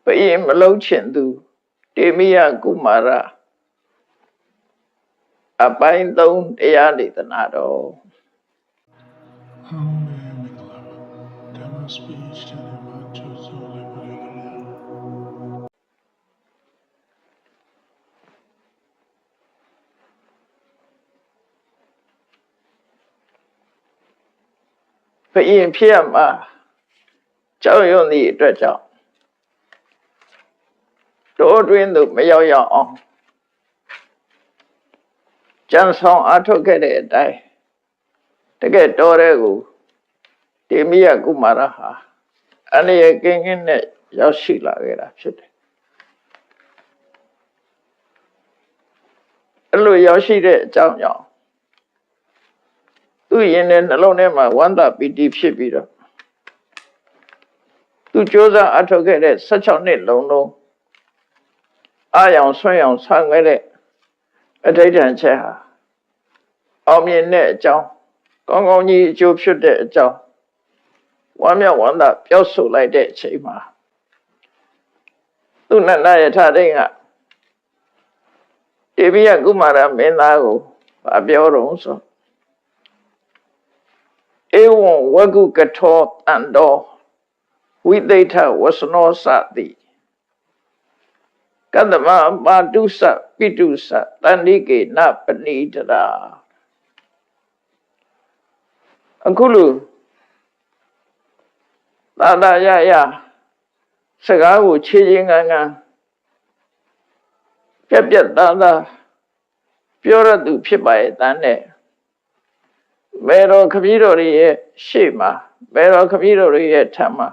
ဘယင်မလုံးချင်သူတေမိယကုမာရအပိုင်း3တရားဒေသနာတော်ဘယင်ဖြစ်ရမှာကြောက်ရွံ့သည့်အတွက်ကြောင့်တိုးတွင်းသို့မရောက်ရောက်အောင်ကြံဆောင်အားထုတ်ခဲ့တဲ့အတိုင်းတကယ်တော်တဲ့ကိုတေမိယကုမာရဟာအနေရကင်းကင်းနဲ့ရောက်ရှိလာခဲ့တာဖြစ်တယ်အဲ့လိုရောက်ရှိတဲ့အကြောင်းကြောင့်သူ့ရင်ထဲနှလုံးထဲမှာဝမ်းသာပီတိဖြစ်ပြီးတော့သူကြိုးစားအားထုတ်ခဲ့တဲ့16နှစ်လုံးအာရောင်ဆွဲအောင်ဆံခဲ့တဲ့အဋ္ဌိဋ္ဌံချက်ဟာအောင်မြင်တဲ့အကြောင်းကောင်းကောင်းကြီးအကျိုးဖြစ်တဲ့အကြောင်းဝမ်းမြောက်ဝမ်းသာပြောဆိုလိုက်တဲ့အချိန်မှာသူနန္ဒယထာတိန်ကတေမိယကုမာရမင်းသားကိုပြောတော့ဆိုဧဝံဝဂုကထောတန္တောဝိသိဋ္ဌဝစနောစတိကတ္တမမာတုစပိတုစတန္တိကေနပဏိတရာအခုလိုသာသာရစကားကိုခြေချင်းကန်းပြက်သားပြောရသူဖြစ်ပါရဲ့တန်းနဲ့မေတော်ခပီးတော်ရဲ့ရှေ့မှာမေတော်ခပီးတော်ရဲ့ထံမှာ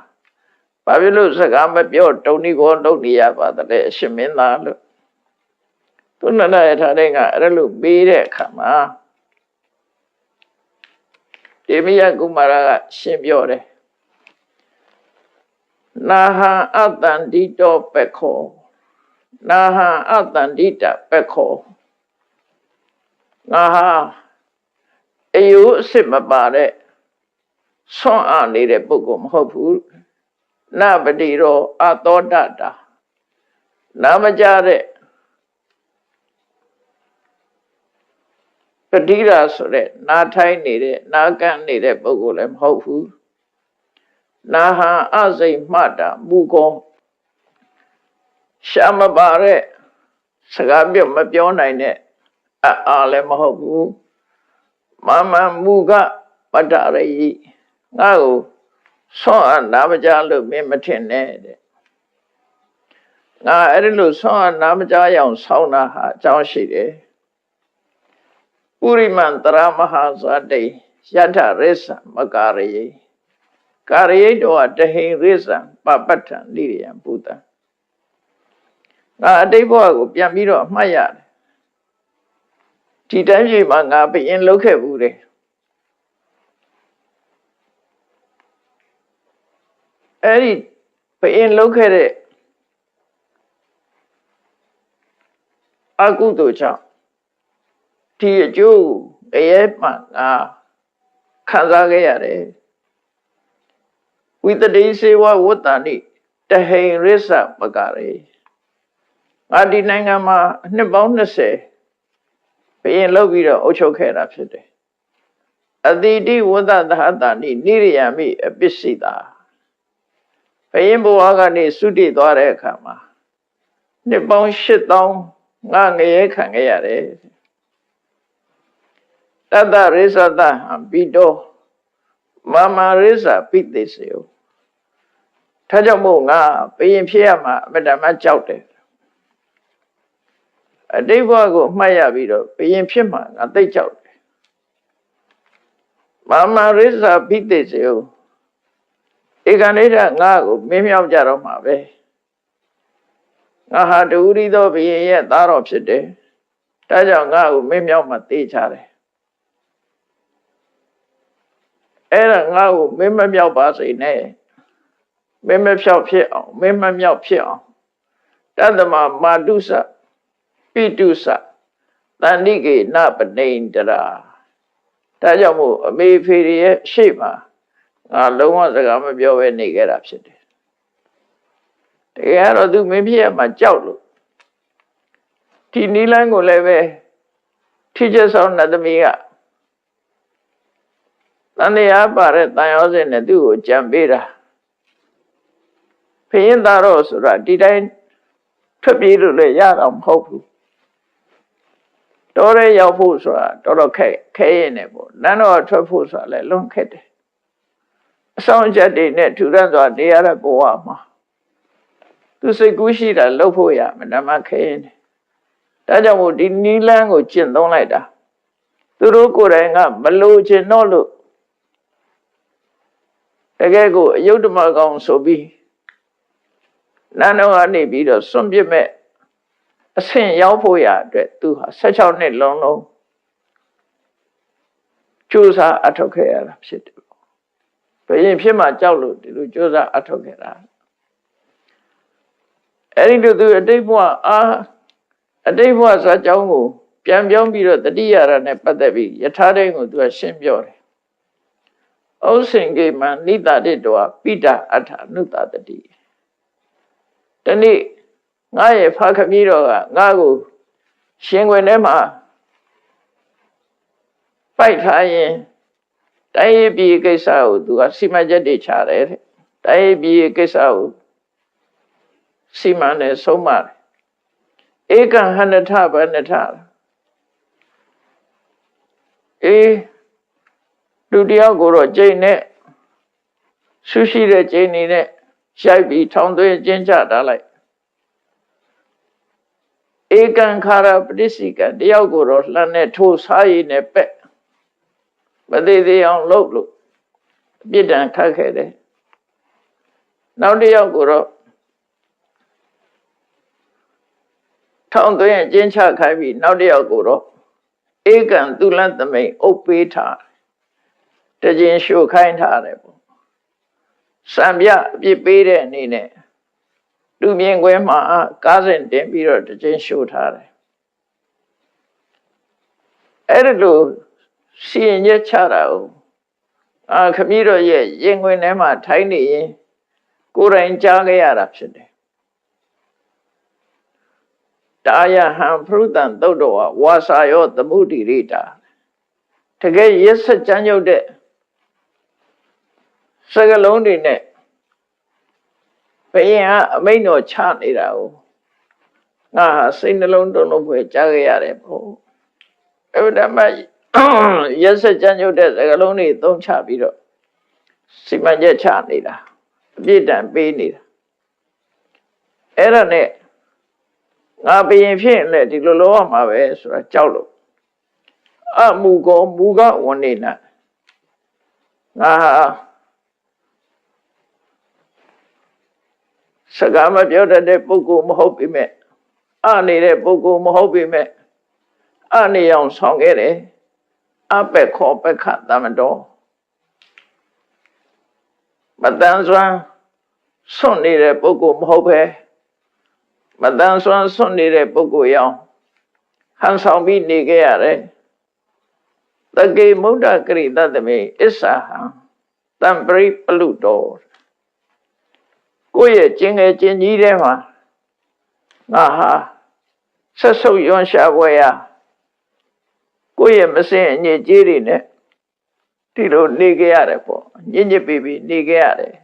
ဘာဖြစ်လို့စကားမပြောတုံဒီကိုလုပ်နေရပါတဲ့အရှင်မင်းသားလို့သူနန္ဒယထာတိန်ကအဲ့လိုပေးတဲ့အခါမှာတေမိယကုမာရကရှင်းပြောတယ်နာဟံအတ္တန္တိတောပက္ခောနာဟံအတ္တန္တိတပက္ခောငါဟာအယုအစစ်မပါတဲ့ဆွမ်းအားနေတဲ့ပုဂ္ဂိုလ်မဟုတ်ဘူးနပတိရောအသောတတာနာမကြတဲ့ပတိရာဆိုတဲ့နာထိုင်းနေတဲ့နာကန့်နေတဲ့ပုဂ္ဂိုလ်လည်းမဟုတ်ဘူးနာဟံအစိမ့်မှတာမူကောရှာမပါတဲ့စကားပြောမပြောနိုင်တဲ့အားလည်းမဟုတ်ဘူးမမမူကပတ္တရိငါ့ကိုဆွမ်းအားနာမကြလို့မင်းမထင်နဲ့တဲ့ငါအဲ့ဒီလိုဆွမ်းအားနာမကြရအောင်ဆောင်းတာဟာအကြောင်းရှိတယ်ပုရိမန္တရမဟာဇာတိယထရိစ္ဆမကာရိကာရိတောတဟိရိစ္ဆပပဋ္ဌံလိရိယံဘုဒ္ဓငါအတိတ်ဘဝကိုပြန်ပြီးတော့အမှတ်ရတယ်ဒီတိုင်းပြည်မှာငါဘယင်လုပ်ခဲ့ဘူးတယ်အဲ့ဒီဘယင်လုပ်ခဲ့တဲ့အကုသိုလ်ကြောင့်ဒီအကျိုးအရေးမှငါခံစားခဲ့ရတယ်ဝိတတိစေဝဝတ္တဏိတဟိရိစ္ဆပကာရေငါဒီနိုင်ငံမှာနှစ်ပေါင်း20ဘယင်လုပ်ပြီးတော့အုပ်ချုပ်ခဲ့တာဖြစ်တယ်အတိတိဝတ္တသဟတဏိနိရိယာမိအပစ္စိတာဘယင်ဘဝကနေသုတိသွားတဲ့အခါမှာနှစ်ပေါင်း8000ငါငရဲခံခဲ့ရတယ်တတ္တရိစ္ဆတဟံပိတောမမရိစ္ဆပိသေစေယထားကြောင့်မို့ငါဘယင်ဖြစ်ရမှာအမတ္တမကြောက်တယ်အတိတ်ဘဝကိုမှတ်ရပြီးတော့ဘယင်ဖြစ်မှာငါသိကြောက်တယ်မမရိစ္ဆပိသေစေယဧကနိဒငါကိုမင်းမြောက်ကြတော့မှာပဲငါဟာတူရီသောဘုရင်ရဲ့သားတော်ဖြစ်တယ်ဒါကြောင့်ငါ့ကိုမင်းမြောက်မှသိချတယ်အဲ့ဒါငါ့ကိုမင်းမမြောက်ပါစေနဲ့မင်းမဖြောက်ဖြစ်အောင်မင်းမမြောက်ဖြစ်အောင်တတ္တမမာတုစပိတုစတန္တိကေနပဏိတရာဒါကြောင့်မို့အမေဖေရဲ့ရှေ့မှာငါလုံးဝစကားမပြောဘဲနေခဲ့တာဖြစ်တယ် တရားတော့သူမင်းဖြစ်ရမှာကြောက်လို့ဒီနီလန်းကိုလည်းပဲထိကျဆောင်နတ်သမီးကတန်တရားပါတဲ့တန်ရောစင်နဲ့သူ့ကိုကြံပေးတာဖရင်သားတော့ဆိုတာဒီတိုင်းထွက်ပြေးလို့လည်းရတော့မဟုတ်ဘူးတော်ရဲရောက်ဖို့ဆိုတာတော်တော်ခဲရင်နေပေါ့နန်းတော်ထွက်ဖို့ဆိုတာလည်းလွန်ခက်တယ်အဆောင်ချက်တွေနဲ့ထူထပ်စွာနေရတဲ့ဘဝမှာသူစိတ်ကူးရှိတာလှုပ်ဖို့ရမယ်ဓမ္မခဲရင်နေဒါကြောင့်မို့ဒီနီလန်းကိုကျင့်သုံးလိုက်တာသူတို့ကိုယ်တိုင်ကမလိုချင်တော့လို့တကယ်ကိုအယုဒ္ဓမကောင်ဆိုပြီးနန်းတော်ကနေပြီးတော့စွန့်ပစ်မဲ့အဆင့်ရောက်ဖို့ရအတွက်သူဟာ16နှစ်လုံးလုံးကြိုးစားအထောက်ခဲ့ရတာဖြစ်တယ်ဘယ်ရင်ဖြစ်မှကြောက်လို့ဒီလိုကြိုးစားအထောက်ခဲ့တာအဲ့ဒီလိုသူအတိတ်ဘဝအတိတ်ဘဝဇာကြောင်းကိုပြန်ပြောင်းပြီးတော့တတိယရနဲ့ပတ်သက်ပြီးယထာတိုင်းကိုသူကရှင်းပြောတယ်ဩစင်ကေမနိတတိတောပိတအထာနုတတတိတနေ့ငါရဲ့ဖခမည်းတော်ကငါ့ကိုရှင်ခွင်ထဲမှာပိုက်ထားရင်တိုင်းရေးပြည်ကိစ္စကိုသူကစီမံချက်တွေချတယ်တဲ့တိုင်းရေးပြည်ကိစ္စကိုစီမံနဲ့ဆုံးမတယ်ဧကဟန္တထဗန္တထလူတယောက်ကိုတော့ကျိန်နဲ့ဆူရှိတဲ့ကျိန်နေနဲ့ရိုက်ပြီးထောင်သွင်းကျင်းချထားလိုက်ဧကံခါရပရိစိကတယောက်ကိုတော့လှမ်းနဲ့ထိုးစားရည်နဲ့ပက်မသေးသေးအောင်လုပ်လို့အပြစ်ဒဏ်ခတ်ခဲ့တယ်နောက်တစ်ယောက်ကိုတော့ထောင်သွင်းကျင်းချခိုင်းပြီးနောက်တစ်ယောက်ကိုတော့ဧကံသူလသမိန်အုပ်ပေးထားတခြင်းရှို့ခိုင်းထားတယ်ပေါ့စံပြအပြစ်ပေးတဲ့အနေနဲ့လူမြင်ကွင်းမှာကားစဉ်တင်ပြီးတော့တခြင်းရှို့ထားတယ်အဲ့ဒီလိုစီရင်ချက်ချတာကိုခမည်းတော်ရဲ့ရင်ခွင်ထဲမှာထိုင်နေရင်ကိုယ်တိုင်ကြားခဲ့ရတာဖြစ်တယ်တာယဟံဖရုတံသုတ်တော်ဝါစာယောသမုဒိရိတာတကယ်ရက်စက်ကြမ်းကြုတ်တဲ့စကလုံးတွေနဲ့ဘယင်ကအမိန့်တော်ချနေတာကိုငါဟာစိတ်နှလုံးတုန်လို့ပဲကြားခဲ့ရတယ်ပေါ့အဲ့ဒါမှရက်စက်ကြမ်းကြုတ်တဲ့စကလုံးတွေသုံးချပြီးတော့စီမံချက်ချနေတာအပြစ်ဒဏ်ပေးနေတာအဲ့ဒါနဲ့ငါဘယင်ဖြစ်ရင်လည်းဒီလိုလုပ်ရမှာပဲဆိုတာကြောက်လို့အမူကောမူကဝနေနာငါစကားမပြောတတ်တဲ့ပုဂ္ဂိုလ်မဟုတ်ပေမဲ့နေတဲ့ပုဂ္ဂိုလ်မဟုတ်ပေမဲ့နေအောင်ဆောင်ခဲ့တယ်အပက်ခောပက္ခသမတော်မတန်ဆွမ်းစွန့်နေတဲ့ပုဂ္ဂိုလ်မဟုတ်ပဲမတန်ဆွမ်းစွန့်နေတဲ့ပုဂ္ဂိုလ်ရောဟန်ဆောင်ပြီးနေခဲ့ရတယ်တကေမုဒ္ဒကရိတသမေအစ္ဆာဟံတံပရိပလုတောကိုယ့်ရဲ့ကျင်ငယ်ကျင်ကြီးထဲမှာငါဟာဆက်ဆုပ်ရွံ့ရှာပွဲရကိုယ့်ရဲ့မစင်အညစ်အကြေးတွေနဲ့ဒီလိုနေခဲ့ရတယ်ပေါ့ညစ်ညစ်ပြီးနေခဲ့ရတယ်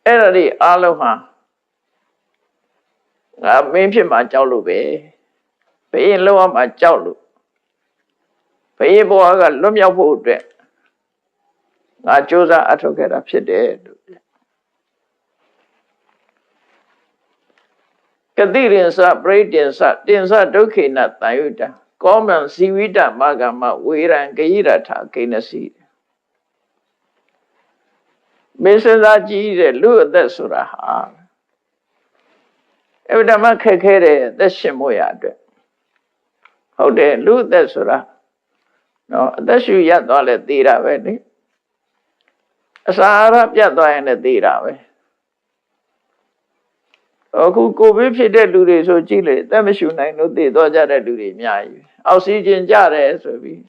အဲ့ဒါတွေအားလုံးဟာငါမင်းဖြစ်မှာကြောက်လို့ပဲဘယ်ရင်လောက်မှကြောက်လို့ဘယ်ဘဝကလွတ်မြောက်ဖို့အတွက်ငါကြိုးစားအထောက်ခဲ့တာဖြစ်တယ်လို့ကတိရင်စပရိတင်စတင်စဒုက္ခေနတန်ယုတကောမံဇီဝိတမဂမဝေရံဂိရထကိနစီမင်းစသားကြီးတဲ့လူအသက်ဆိုတာဟာအဲ့ဒါမှခက်ခဲတဲ့အသက်ရှင်မို့ရအတွက်ဟုတ်တယ်လူအသက်ဆိုတာနော်အသက်ရှူရသွားလဲသေတာပဲလေအစာအာဟာရပြတ်သွားရင်လည်းသေတာပဲအခုကိုဗစ်ဖြစ်တဲ့လူတွေဆိုကြည့်လေအသက်မရှူနိုင်လို့သေသွားကြတဲ့လူတွေအများကြီးအောက်ဆီဂျင်ကျတယ်ဆိုပြီး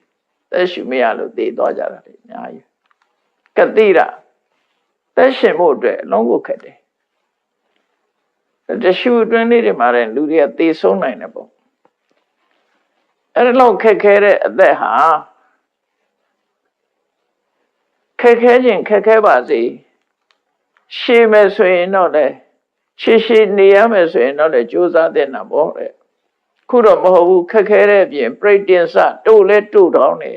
အသက်ရှူမရလို့သေသွားကြတာတွေအများကြီးကတိရ သက်ရှင်ဖို့အတွက်အလုံးကိုခက်တယ်တရှူအတွင်းလေးတွေမှာလည်းလူတွေကသေဆုံးနိုင်တယ်ပေါ့အဲ့ဒါလောက်ခက်ခဲတဲ့အသက်ဟာခက်ခဲခြင်းခက်ခဲပါစေရှည်မယ်ဆိုရင်တော့လေရှည်နေရမယ်ဆိုရင်တော့လေကြိုးစားတဲ့နာပေါ့တဲ့ခုတော့မဟုတ်ဘူးခက်ခဲတဲ့အပြင်ပြိတ္တင်စတို့လဲတို့တောင်းနေ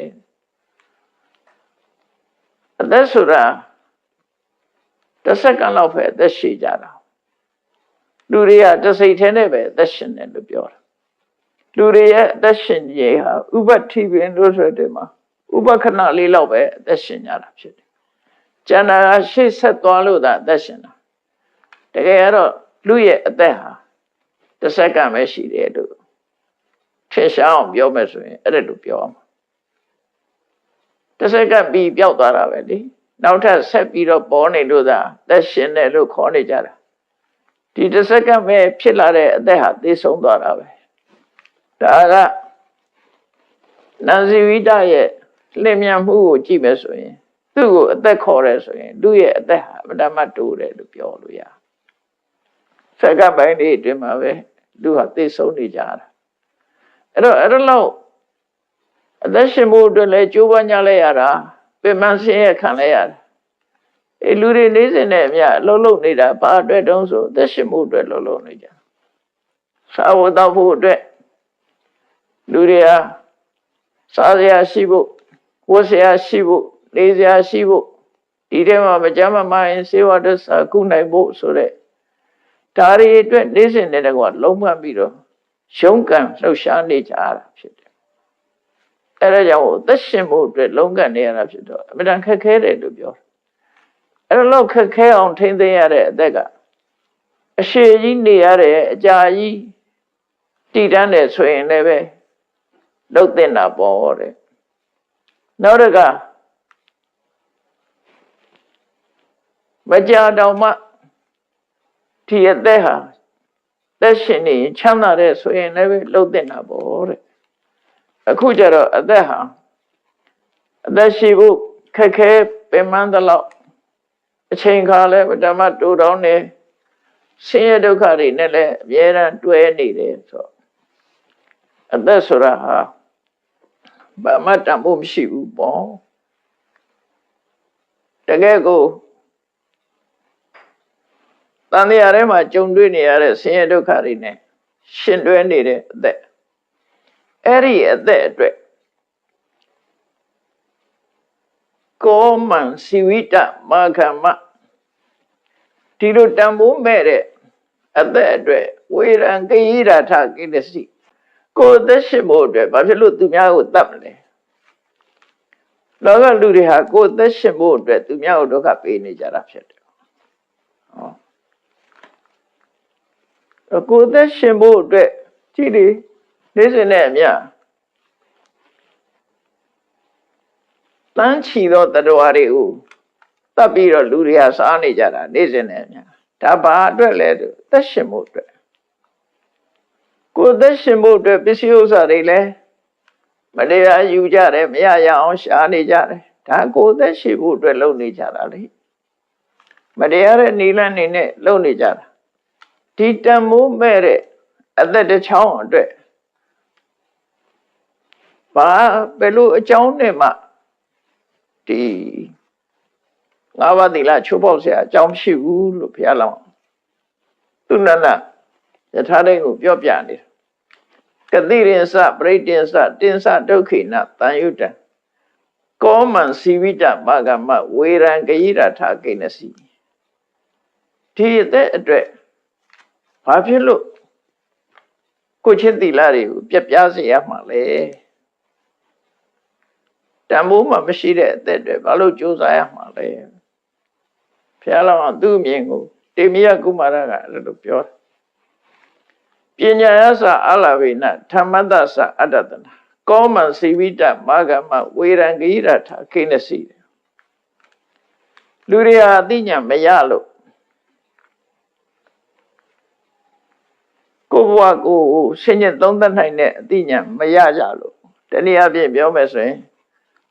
အသက်ဆိုတာတစ်စက္ကန့်လောက်ပဲအသက်ရှည်ကြတာလူတွေကတစိတ်ထဲနဲ့ပဲအသက်ရှင်တယ်လို့ပြောတာလူတွေရဲ့အသက်ရှင်ခြင်းဟာဥပတိပင်လို့ဆိုတဲ့မှာဥပခဏလေးလောက်ပဲအသက်ရှင်ကြတာဖြစ်တယ်ကျန်တာကရှေ့ဆက်သွားလို့သာအသက်ရှင်တာတကယ်ကတော့လူရဲ့အသက်ဟာတစ်စက္ကန့်ပဲရှိတယ်လို့ထင်ရှားအောင်ပြောမယ်ဆိုရင်အဲ့ဒါလိုပြောအောင်တစ်စက္ကန့်ပြီးပျောက်သွားတာပဲလေနောက်ထပ်ဆက်ပြီးတော့ပေါ်နေလို့သာအသက်ရှင်တယ်လို့ခေါ်နေကြတာဒီတစ်စက္ကန့်ပဲဖြစ်လာတဲ့အသက်ဟာသေဆုံးသွားတာပဲဒါကနန်စီဝိတရဲ့လင်မြန်မှုကိုကြည့်မယ်ဆိုရင်သူ့ကိုအသက်ခေါ်တယ်ဆိုရင်သူ့ရဲ့အသက်ဟာအမှန်မှတိုးတယ်လို့ပြောလို့ရစက္ကန့်ပိုင်းလေးအတွင်းမှာပဲသူဟာသေဆုံးနေကြတာအဲ့တော့လောက်အသက်ရှင်မှုအတွက်လည်းကြိုးပမ်းကြလဲရတာပြင်မှန်ဆင်းရဲခံလဲရတာအဲလူတွေနေစဉ်နဲ့အမြလှုပ်နေတာဘာအတွက်တုံးဆိုအသက်ရှင်မှုအတွက်လှုပ်နေကြစာဝတ်တော့ဖို့အတွက်လူတွေဟာစားစရာရှိဖို့ဝတ်စရာရှိဖို့နေစရာရှိဖို့ဒီထဲမှာမကြမ်းမမာရင်စေဝတ္တစာကုနိုင်ဖို့ဆိုတဲ့ဒါတွေအတွက်နေစဉ်နဲ့တကွာလုံးဝပြီးတော့ရုန်းကန်လှုပ်ရှားနေကြရတာဖြစ်တယ်အဲဒါကြောင့်သက်ရှင်မှုအတွက်လုံးကန်နေရတာဖြစ်တော့အမှန်တန်ခက်ခဲတယ်လို့ပြောတယ်အဲလိုလောက်ခက်ခဲအောင်ထိန်းသိမ်းရတဲ့အသက်ကအရှိကြီးနေရတဲ့အကြာကြီးတည်တန်းတယ်ဆိုရင်လည်းပဲလှုပ်တင်တာပေါ့တဲ့နောက်တစ်ခါမကြာတော့မှဒီအသက်ဟာသက်ရှင်နေချမ်းသာတဲ့ဆိုရင်လည်းပဲလှုပ်တင်တာပေါ့တဲ့အခုကျတော့အသက်ဟာအသက်ရှိဖို့ခက်ခဲပင်ပန်းသလောက်အချိန်ခါလဲဓမ္မတူတောင်းနေဆင်းရဲဒုက္ခတွေနဲ့လည်းအများအားတွဲနေတယ်ဆိုအသက်ဆိုတာဟာဘာမှတန်ဖို့မရှိဘူးပေါ့တကယ်ကိုတန်တရားထဲမှာကြုံတွေ့နေရတဲ့ဆင်းရဲဒုက္ခတွေနဲ့ရှင်တွဲနေတဲ့အသက်အဲ့ဒီအသက်အတွက်ကောမံစီဝိတမာခမဒီလိုတန်ဖိုးမဲ့တဲ့အသက်အတွက်ဝေရံကိရထကိလစီကိုယ်သက်ရှင်ဖို့အတွက်ဘာဖြစ်လို့သူများကိုတတ်မလဲလောကလူတွေဟာကိုယ်သက်ရှင်ဖို့အတွက်သူများကိုဒုက္ခပေးနေကြတာဖြစ်တယ်ဟောကိုယ်သက်ရှင်ဖို့အတွက်ကြည့်လေနေစဉ်နဲ့အမျှတန်းချီသောတရားတွေကိုတတ်ပြီးတော့လူတွေကစားနေကြတာနေစဉ်နဲ့အမျှဒါဘာအတွက်လဲသက်ရှင်ဖို့အတွက်ကိုယ်သက်ရှင်ဖို့အတွက်ပစ္စည်းဥစ္စာတွေလည်းမတရားယူကြတယ်မရရအောင်ရှားနေကြတယ်ဒါကိုယ်သက်ရှင်ဖို့အတွက်လုပ်နေကြတာလေမတရားတဲ့နိလန့်နေနဲ့လုပ်နေကြတာဒီတန်မိုးမဲ့တဲ့အသက်တစ်ချောင်းအတွက်ဘာဘယ်လိုအကြောင်းနဲ့မှဒီငါးပါးသီလချိုးဖောက်เสียအကြောင်းမရှိဘူးလို့ဘုရားလောင်းသူနန္ဒယထာတိတ်ကိုပြောပြနေတယ်ကတိရင်စပရိတင်စတင်စဒုက္ခိနတန်ယုတံကောမံစီဝိတမာဂမဝေရံဂယိရထကိနစီဒီအသက်အတွက်ဘာဖြစ်လို့ကိုချင်းသီလတွေကိုပြပြစေရမှာလဲတန်ဖိုးမှမရှိတဲ့အသက်တွေဘာလို့ကြိုးစားရမှာလဲဘုရားလောင်းသူ့အမြင်ကိုတေမိယကုမာရကအဲ့လိုပြောတယ်ပညာယသအလဝိနဓမ္မတသအတ္တတနာကောမံစီဝိတမာဂမဝေရံဂိရထခိနစီလူတွေဟာအသိဉာဏ်မရလို့ကိုဘဝကိုဆင်ញက်သုံးသပ်နိုင်တဲ့အသိဉာဏ်မရကြလို့တနည်းအားဖြင့်ပြောမယ်ဆိုရင်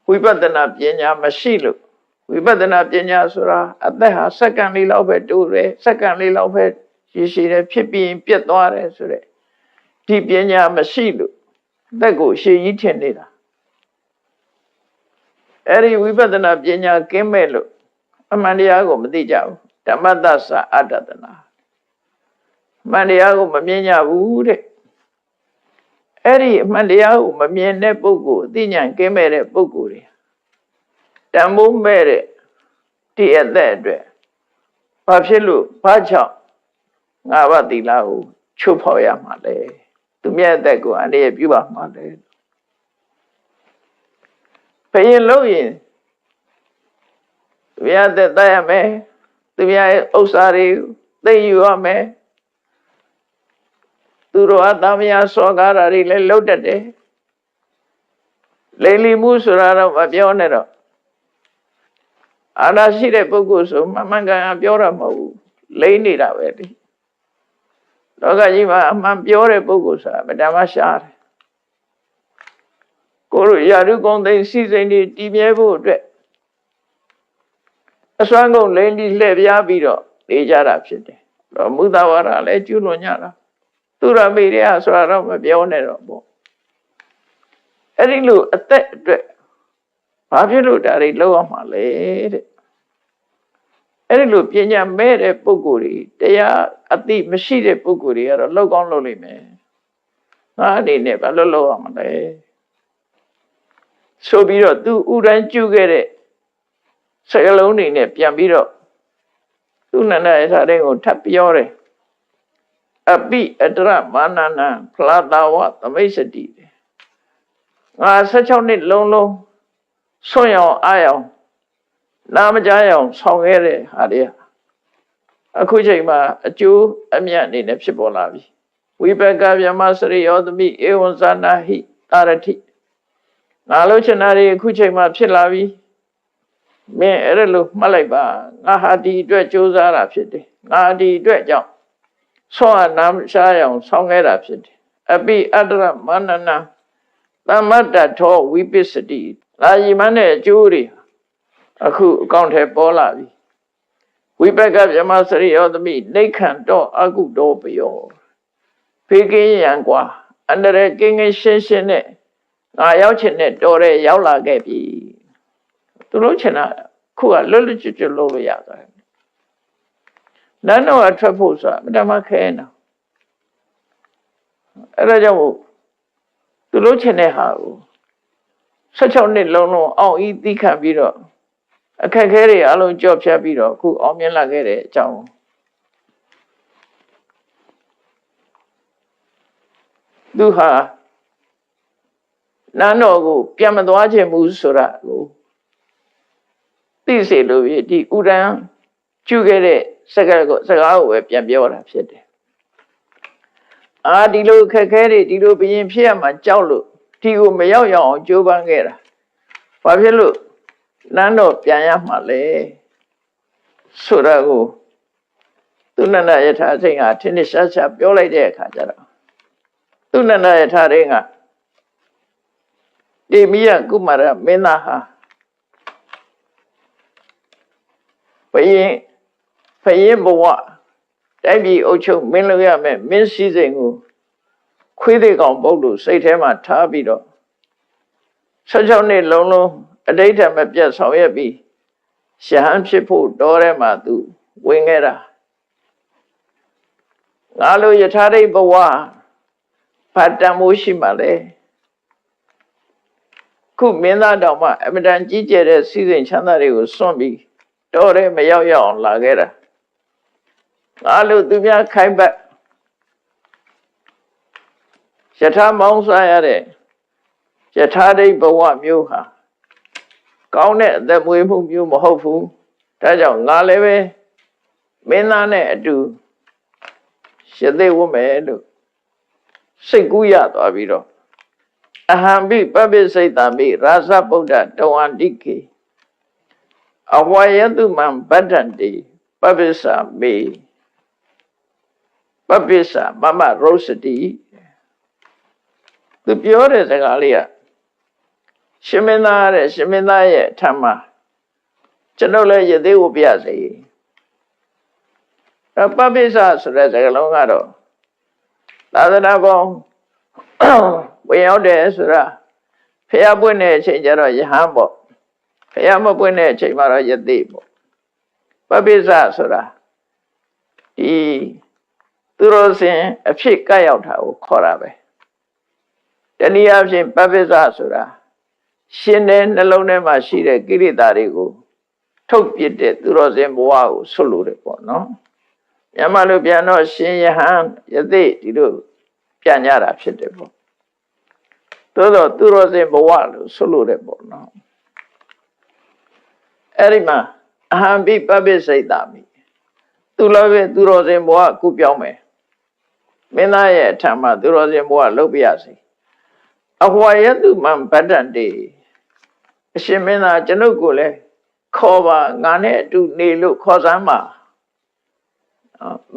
ဝိပဿနာပညာမရှိလို့ဝ ဝိပဿနာပညာဆိုတာအသက်ဟာစက္ကန့်လေးလောက်ပဲတိုးတယ်စက္ကန့်လေးလောက်ပဲရှိတယ်ဖြစ်ပြီးရင်ပြတ်သွားတယ်ဆိုတဲ့ဒီပညာမရှိလို့အသက်ကိုရှည်ကြီးထင်နေတာအဲ့ဒီဝိပဿနာပညာကင်းမဲ့လို့အမှန်တရားကိုမသိကြဘူးဓမ္မသစ္စာအတ္တတနာအမှန်တရားကိုမမြင်ကြဘူးတဲ့အဲ့ဒီအမှန်တရားကိုမမြင်တဲ့ပုဂ္ဂိုလ်အသိဉာဏ်ကင်းမဲ့တဲ့ပုဂ္ဂိုလ်တွေတန်ဖိုးမဲ့တဲ့ဒီအသက်အတွက်ဘာဖြစ်လို့ဘာကြောင့်ငါးပါးသီလကိုချုပ်ဖော်ရမှာလဲသူမြတ်အသက်ကိုအနေနဲ့ပြုပါမှာလဲဘယ်ရင်လို့ရင်သူမြတ်အသက်တတ်ရမယ်သူမြတ်ရဲ့ဥစ္စာတွေသိယူရမယ်သူတို့အသားမယားစောကားတာတွေလည်းလှုပ်တတ်တယ်လိမ်လီမှုဆိုတာတော့မပြောနဲ့တော့အာနာရှိတဲ့ပုဂ္ဂိုလ်ဆိုမှန်ကန်ပြောတာမဟုတ်ဘူးလိမ့်နေတာပဲဒီလောကကြီးမှာအမှန်ပြောတဲ့ပုဂ္ဂိုလ်ဆိုတာဗဒမရှားတယ်ကိုလိုရာထုကုံသိစီစိန်တွေတည်မြဲဖို့အတွက်အစွမ်းကုန်လိမ့်ပြီးလှည့်ပြားပြီးတော့နေကြတာဖြစ်တယ်တော့မုသဝါဒလည်းကျူးလွန်ကြတာသူရမိရဆိုတာတော့မပြောနဲ့တော့ပေါ့အဲ့ဒီလိုအသက်အတွက်ဘာဖြစ်လို့ဒါတွေလောက်ရမှာလဲတဲ့အဲ့ဒီလိုပညာမဲ့တဲ့ပုဂ္ဂိုလ်တွေတရားအသိမရှိတဲ့ပုဂ္ဂိုလ်တွေကတော့လောက်ကောင်းလုပ်လိမ့်မယ်ငါအနေနဲ့ဘာလို့လောက်ရမှာလဲဆိုပြီးတော့သူဥရန်ကျုခဲ့တဲ့စကလုံးတွေနဲ့ပြန်ပြီးတော့သူနန္ဒရထားတဲ့ကိုထပ်ပြောတယ်အပိအတရမာနနာဖလာတာဝသမိတ်စတိငါ16နှစ်လုံးလုံးဆွံ့ရောင်အားရောင်နာမကြားရောင်ဆောင်ခဲ့တဲ့ဟာတွေအခုချိန်မှာအကျိုးအမြတ်အနေနဲ့ဖြစ်ပေါ်လာပြီဝိပကဗျမစရိယောသမိဧဝံဇာနာဟိတာရတိငါလို့ချင်တာတွေအခုချိန်မှာဖြစ်လာပြီမင်းအဲ့လိုမှတ်လိုက်ပါငါဟာဒီအတွက်ကြိုးစားတာဖြစ်တယ်ငါဒီအတွက်ကြောင့်ဆွမ်းအနာမရှားရောင်ဆောင်ခဲ့တာဖြစ်တယ်အပိအတ္တရမန္နနာသမတ္တထောဝိပစ္စတိလာယီမန်းတဲ့အကျိုးတွေအခုအကောင့်ထဲပေါ်လာပြီဝိပကဗြဟ္မစရိယောသမိနိခန္တောအကုတောပယောဖေကင်းရန်กว่าအန္တရာယ်ကင်းကင်းရှင်းရှင်းနဲ့ငါရောက်ချင်တဲ့တော်တဲ့ရောက်လာခဲ့ပြီသူလို့ချင်တာခုကလွတ်လွတ်ကျွတ်ကျွတ်လုပ်လို့ရသွားတယ်နန်းတော်အထွက်ဖို့ဆိုတာမတမခဲနေအဲ့ဒါကြောင့်သူလို့ချင်တဲ့ဟာကို16နှစ်လုံးလုံးအောင်ဤသိခံပြီးတော့အခက်ခဲတွေအလုံးကြော့ဖြတ်ပြီးတော့အခုအောင်မြင်လာခဲ့တဲ့အကြောင်းသူဟာနန်းတော်ကိုပြန်မသွားခြင်းဘူးဆိုတာကိုသိစေလို့ဒီဥရန်ကျုခဲ့တဲ့စကားကိုပဲပြန်ပြောတာဖြစ်တယ်ဒီလိုခက်ခဲတွေဒီလိုဘယင်ဖြစ်ရမှာကြောက်လို့ဒီကိုမရောက်ရအောင်ကြိုးပမ်းခဲ့တာဘာဖြစ်လို့နန်းတော်ပြန်ရမှာလဲဆိုတော့ကိုသူနန္ဒယထာစိန်ကထင်းထင်းရှားရှားပြောလိုက်တဲ့အခါကျတော့သူနန္ဒယထာတွေကတေမိယကုမာရမင်းသားဟာဘယင်ဘဝတိုက်ပြည်အုပ်ချုပ်မင်းလုပ်ရမယ်မင်းစည်းစိမ်ကိုခွေးသေးကောင်ပုတ်လို့စိတ်ထဲမှာထားပြီးတော့16နှစ်လုံးလုံးအဋိဋ္ဌမပြတ်ဆောင်ရွက်ပြီးရှဟန်ဖြစ်ဖို့တော်ထဲမှာသူဝင်ခဲ့တာငါလိုယထာရိဘဝဘာတန်မိုးရှိမှလဲခုမင်းသားတော်မှအမတန်ကြီးကျယ်တဲ့စည်းစိမ်ချမ်းသာတွေကိုစွန့်ပြီးတော်ထဲမရောက်ရအောင်လာခဲ့တာငါလိုသူများခိုင်းပတ်ယထာမောင်းစားရတဲ့ယထာဒိဘဝမျိုးဟာကောင်းတဲ့အသက်မွေးမှုမျိုးမဟုတ်ဘူးဒါကြောင့်ငါလည်းပဲမင်းသားနဲ့အတူရှသေဝတ်မယ်လို့စိတ်ကူးရသွားပြီးတော့အဟံပိပပိစိတ်တံပိရာဇဗုဒ္ဓတောအန္တိကေအဝယတုမံဗတ္တန္တိပပိစ္ဆာမေပပိစ္ဆာမမရောစတိသူပြောတဲ့စကားလေးကရှင်မင်းသားရဲ့အထက်မှာ ကျွန်တော်လည်းယသိဝပြစေပပိစ္ဆဆိုတဲ့စကားလုံးကတော့သာသနာပေါင်းဝင်ရောက်တယ်ဆိုတာဖျားပွင့်တဲ့အချိန်ကျတော့ယဟန်ပေါ့ဖျားမပွင့်တဲ့အချိန်မှာတော့ယသိပေါ့ပပိစ္ဆဆိုတာဒီသူတော်စင်အဖြစ်ကပ်ရောက်တာကိုခေါ်တာပဲတနည်းအားဖြင့်ပပိစ္ဆဆိုတာရှင်တဲ့နှလုံးထဲမှာရှိတဲ့ကိလေသာတွေကိုထုတ်ပြတဲ့သူတော်စင်ဘဝကိုဆွလို့တယ်ပေါ့နော်မြန်မာလိုပြန်တော့ရှင်ယဟန်ယသိဒီလိုပြန်ကြတာဖြစ်တယ်ပေါ့သို့တော့သူတော်စင်ဘဝလို့ဆွလို့တယ်ပေါ့နော်အဲ့ဒီမှာအဟံပိပပိစိတ်တာမိသူလည်းပဲသူတော်စင်ဘဝကုပြောင်းမယ်မင်းသားရဲ့အထံမှာသူတော်စင်ဘဝလုပ်ပြရစီအဟွာယတုမံဗတ္တံတေအရှင်မင်းသားကျွန်ုပ်ကိုလည်းခေါ်ပါငါနဲ့အတူနေလို့ခေါ်စမ်းပါ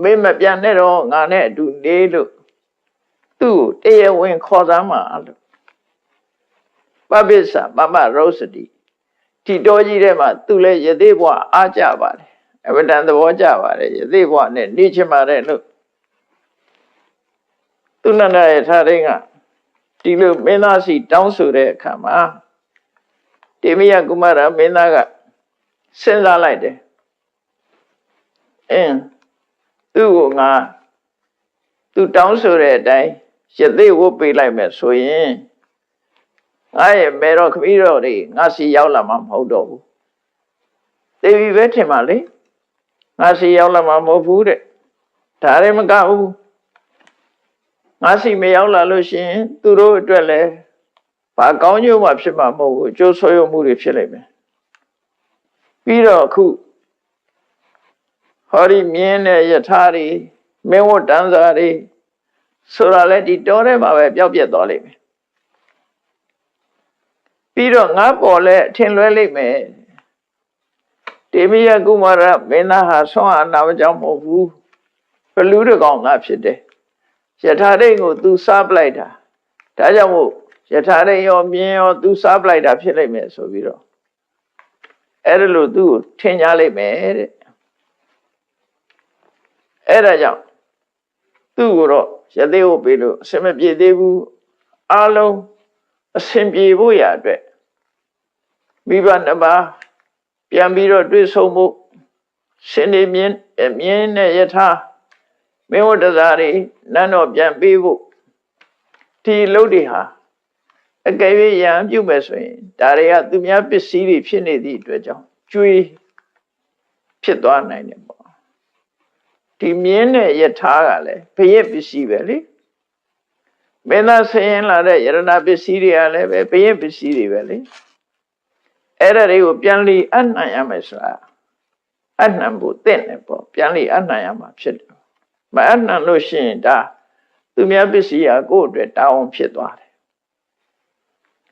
မင်းမပြန်နဲ့တော့ငါနဲ့အတူနေလို့သူ့တရားဝင်ခေါ်စမ်းပါလို့ပပိစ္ဆမမရောစတိဒီတော်ကြီးထဲမှာသူလည်းယသိဘဝအားကြပါတယ်အဝတ္တန်သဘောကြပါတယ်ယသိဘဝနဲ့နေချင်ပါတယ်လို့သူနန္ဒရဲ့ထာရင်းကဒီလိုမင်းသားစီတောင်းဆိုတဲ့အခါမှာတေမိယကုမာရမင်းသားကစဉ်းစားလိုက်တယ်သူ့ကိုငါသူတောင်းဆိုတဲ့အတိုင်းယသိဝတ်ပေးလိုက်မယ်ဆိုရင်ငါရဲ့မေတော်ခမီးတော်တွေငါစီရောက်လာမှာမဟုတ်တော့ဘူးတေဗီပဲထင်ပါလေငါစီရောက်လာမှာမဟုတ်ဘူးတဲ့ဒါလည်းမကဘူးငါစီမရောက်လာလို့ရှိရင်သူတို့အတွက်လည်းဘာကောင်းကျိုးမှဖြစ်မှာမဟုတ်ဘူးအကျိုးဆွေးရမှုတွေဖြစ်လိမ့်မယ်ပြီးတော့အခုဟောဒီမြင်းတဲ့ယထာတွေမင်းဝတ်တန်းစာတွေဆိုတာလည်းဒီတောထဲမှာပဲပျောက်ပြက်သွားလိမ့်မယ်ပြီးတော့ငါပေါ်လဲထင်လွဲလိမ့်မယ်တေမိယကုမာရမင်းသားဟာဆွမ်းအာနာမကြောင့်မဟုတ်ဘူးဘလူးတကောင်ငါဖြစ်တယ်ယထာရိတ်ကိုသူစားပလိုက်တာဒါကြောင့်မို့ယထာရိတ်ရောမြင်းရောသူစားပလိုက်တာဖြစ်လိမ့်မယ်ဆိုပြီးတော့အဲ့ဒါလို့သူ့ကိုထင်ကြလိမ့်မယ်တဲ့အဲ့ဒါကြောင့်သူ့ကိုတော့ယသိဝပေးလို့အစမပြေသေးဘူးအားလုံးအစင်ပြေဖို့ရအတွက်မိဘနှစ်ပါးပြန်ပြီးတော့တွေ့ဆုံမှုရှင်နေမြင်းနဲ့ယထာမင်းဝတ္တဇာတွေနန်းတော်ပြန်ပေးဖို့ဒီလုတ်တွေဟာအကယ်၍ရံပြုမယ်ဆိုရင်ဒါတွေကသူများပစ္စည်းတွေဖြစ်နေသည့်အတွက်ကြောင့်ကျွေးဖြစ်သွားနိုင်တယ်ပေါ့ဒီမြင်းနဲ့ယထာကလည်းဘယက်ပစ္စည်းပဲလေမင်းသားဆင်းလာတဲ့ယရဏပစ္စည်းတွေကလည်းပဲဘယက်ပစ္စည်းတွေပဲလေအဲ့ဒါတွေကိုပြန်လီအနှံ့ရမယ်ဆိုတာအနှံ့ဖို့တင့်တယ်ပေါ့ပြန်လီအနှံ့ရမှာဖြစ်တယ်မအနှံ့လို့ရှိရင်ဒါသူများပစ္စည်းဟာကိုယ့်အတွက်တောင်းဖြစ်သွားတယ်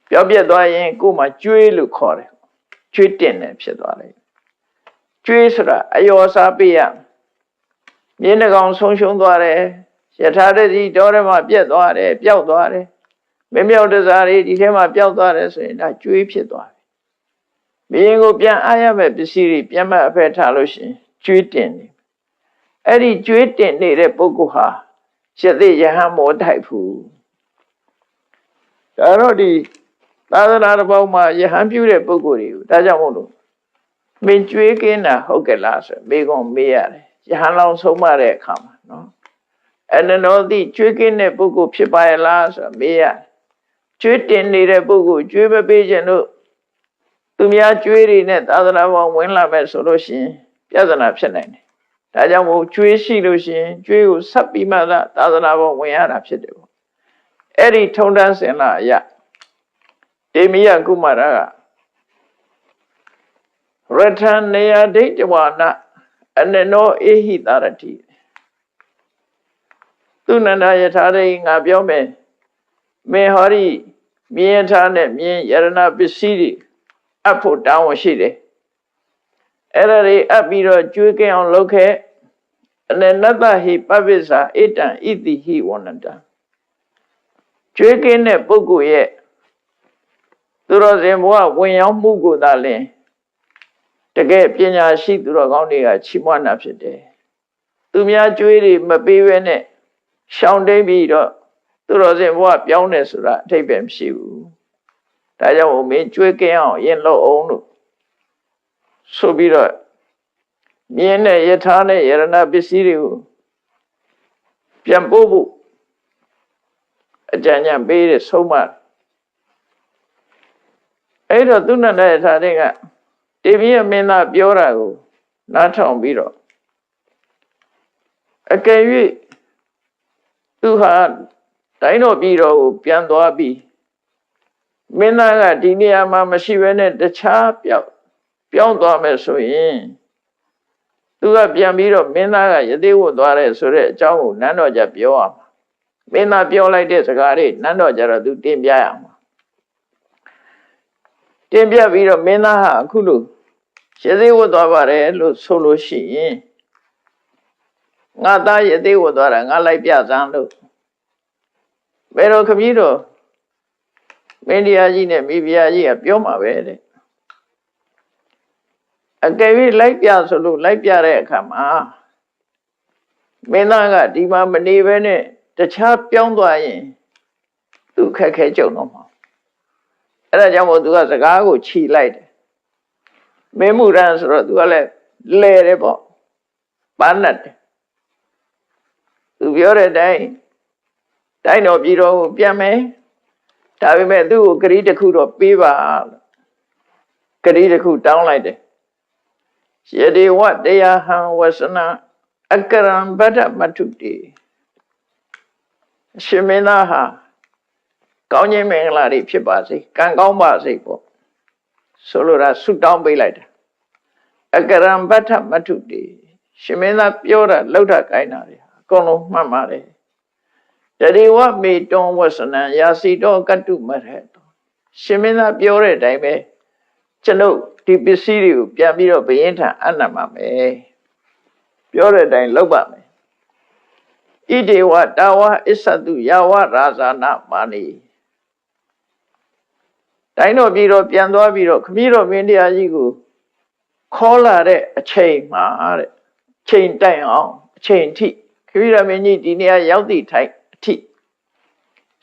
ပျောက်ပြက်သွားရင်ကိုယ်မှကျွေးလို့ခေါ်တယ်ကျွေးတင်တယ်ဖြစ်သွားတယ်ကျွေးဆိုတာအယောစားပေးရမြင်းတကောင်ဆုံးရှုံးသွားတယ်ယထာတတိတော်ထဲမှာပြက်သွားတယ်ပျောက်သွားတယ်မမြောက်တစားတွေဒီထဲမှာပျောက်သွားတယ်ဆိုရင်ဒါကျွေးဖြစ်သွားတယ်ဘယင်ကိုပြန်အားရမဲ့ပစ္စည်းတွေပြန်မအဖက်ထားလို့ရှိရင်ကျွေးတင်တယ်အဲ့ဒီကျွေးတင်နေတဲ့ပုဂ္ဂိုလ်ဟာယသိယဟန်မောတိုက်ဘူးဒါတော့ဒီသာသနာတော်ဘောမှာယဟန်ပြုတဲ့ပုဂ္ဂိုလ်တွေကိုဒါကြောင့်မို့လို့မင်းကျွေးကင်းတာဟုတ်ကဲ့လားဆိုမေးခွန်းမေးရတယ်ယဟန်လောင်ဆုံးမတဲ့အခါမှာနော်အဲ့တော့ဒီကျွေးကင်းတဲ့ပုဂ္ဂိုလ်ဖြစ်ပါရဲ့လားဆိုမေးရကျွေးတင်နေတဲ့ပုဂ္ဂိုလ်ကျွေးမပေးခြင်းတို့သူများကျွေးတွေနဲ့သာသနာဘောဝင်လာမဲ့ဆိုလို့ရှိရင်ပြဿနာဖြစ်နိုင်တယ်ဒါကြောင့်မို့ကျွေးရှိလို့ရှိရင်ကျွေးကိုဆက်ပြီးမှသာသနာဘောဝင်ရတာဖြစ်တယ်ပေါ့အဲ့ဒီထုံတန်းစင်လာအရတေမိယကုမာရကရထံနေယဒိဋ္ဌဝါနအနေနောအေဟိတာရတိသူနန္ဒယထာရိငါပြောမယ်မေဟောရိမြင်းထားနဲ့မြင်းယရဏပစ္စည်းတွေအပ်ဖို့တောင်းဝရှိတယ်အဲ့ဒါတွေအပ်ပြီးတော့ကျွေးကင်းအောင်လုပ်ခဲ့အနေနတ္တဟိပပိစ္ဆာဣတံဣတိဟိဝန္တံကျွေးကင်းတဲ့ပုဂ္ဂိုလ်ရဲ့သူတော်စင်ဘဝဝင်ရောက်မှုကိုသာလင် တကယ်ပညာရှိသူတော်ကောင်းတွေကချီးမွမ်းတာဖြစ်တယ်သူများကြွေးတွေမပေးဘဲနဲ့ရှောင်တိန်ပြီးတော့သူတော်စင်ဘဝပြောင်းတယ်ဆိုတာအထိပ္ပယ်မရှိဘူးဒါကြောင့်မင်းကြွေးကင်းအောင်ရင်လို့အောင်လို့ဆိုပြီးတော့မြင်းနဲ့ယထာနဲ့ယရဏပစ္စည်းတွေကိုပြန်ပို့ဖို့အကြံဉာဏ်ပေးတဲ့ဆုံးမအဲ့တော့သူနန္ဒယထာတွေကတေပြည့်မင်းသားပြောတာကိုနားထောင်ပြီးတော့အကယ်၍သူဟာတိုင်းတော်ပြည်တော်ကိုပြန်သွားပြီးမင်းသားကဒီနေရာမှာမရှိဘဲနဲ့တခြားပြောင်းသွားမယ်ဆိုရင်သူကပြန်ပြီးတော့မင်းသားကယသိဝတ်သွားတယ်ဆိုတဲ့အကြောင်းကိုနန်းတော်ကြပြောရမှာမင်းသားပြောလိုက်တဲ့စကားတွေနန်းတော်ကြတော့သူတင်ပြရမှာတင်ပြပြီးတော့မင်းသားဟာအခုလိုယသိဝတ်သွားပါတယ်လို့ဆိုလို့ရှိရင်ငါသားယသိဝတ်သွားတာငါလိုက်ပြစမ်းလို့ဘယ်တော့ခမည်းတော်မင်းတရားကြီးနဲ့မိဖုရားကြီးကပြောမှာပဲတဲ့အကယ်၍လိုက်ပြဆိုလို့လိုက်ပြတဲ့အခါမှာမင်းသားကဒီမှာမနေဘဲနဲ့တခြားပြောင်းသွားရင်သူခက်ခဲကြုံတော့မှာအဲ့ဒါကြောင့်မို့သူကစကားကိုခြိလိုက်တယ်မင်းမှုရန်ဆိုတော့သူကလည်းလဲတယ်ပေါ့ပန်းတ်တယ်သူပြောတဲ့အတိုင်းတိုင်းတော်ပြည်တော်ကိုပြန်မယ်ဒါပေမဲ့သူ့ကိုဂရီတစ်ခုတော့ပေးပါဂရီတစ်ခုတောင်းလိုက်တယ်ယတိဝတရားဟံဝဆနအကရံဗဒ္ဓမထုတိရှင်မင်းသားဟာကောင်းခြင်းမင်္ဂလာတွေဖြစ်ပါစေကံကောင်းပါစေပေါ့ဆိုလိုတာဆုတောင်းပေးလိုက်တယ်အကရံဗဒ္ဓမထုတိရှင်မင်းသားပြောတာလှုပ်တာကိုင်းတာတွေအကုန်လုံးမှတ်ပါတယ်တတိဝမေတောဝဆနံယာစီတောကတုမရဟတောရှင်မင်းသားပြောတဲ့အတိုင်းပဲကျွန်ုပ်ဒီပစ္စည်းတွေကိုပြန်ပြီးတော့ဘယင်းထံအနံ့ပါမယ်ပြောတဲ့အတိုင်းလုပ်ပါမယ်ဣဒေဝတာဝအစ္ဆတုယာဝရာဇာနာမာနီတိုင်းတော်ပြည်တော်ပြန်သွားပြီးတော့ခမည်းတော်မင်းတရားကြီးကိုခေါ်လာတဲ့အချိန်မှာတဲ့ချိန်တိုင်အောင်အချိန်ထိခမည်းတော်မင်းကြီးဒီနေရာရောက်သည့်ထိုင်အထိ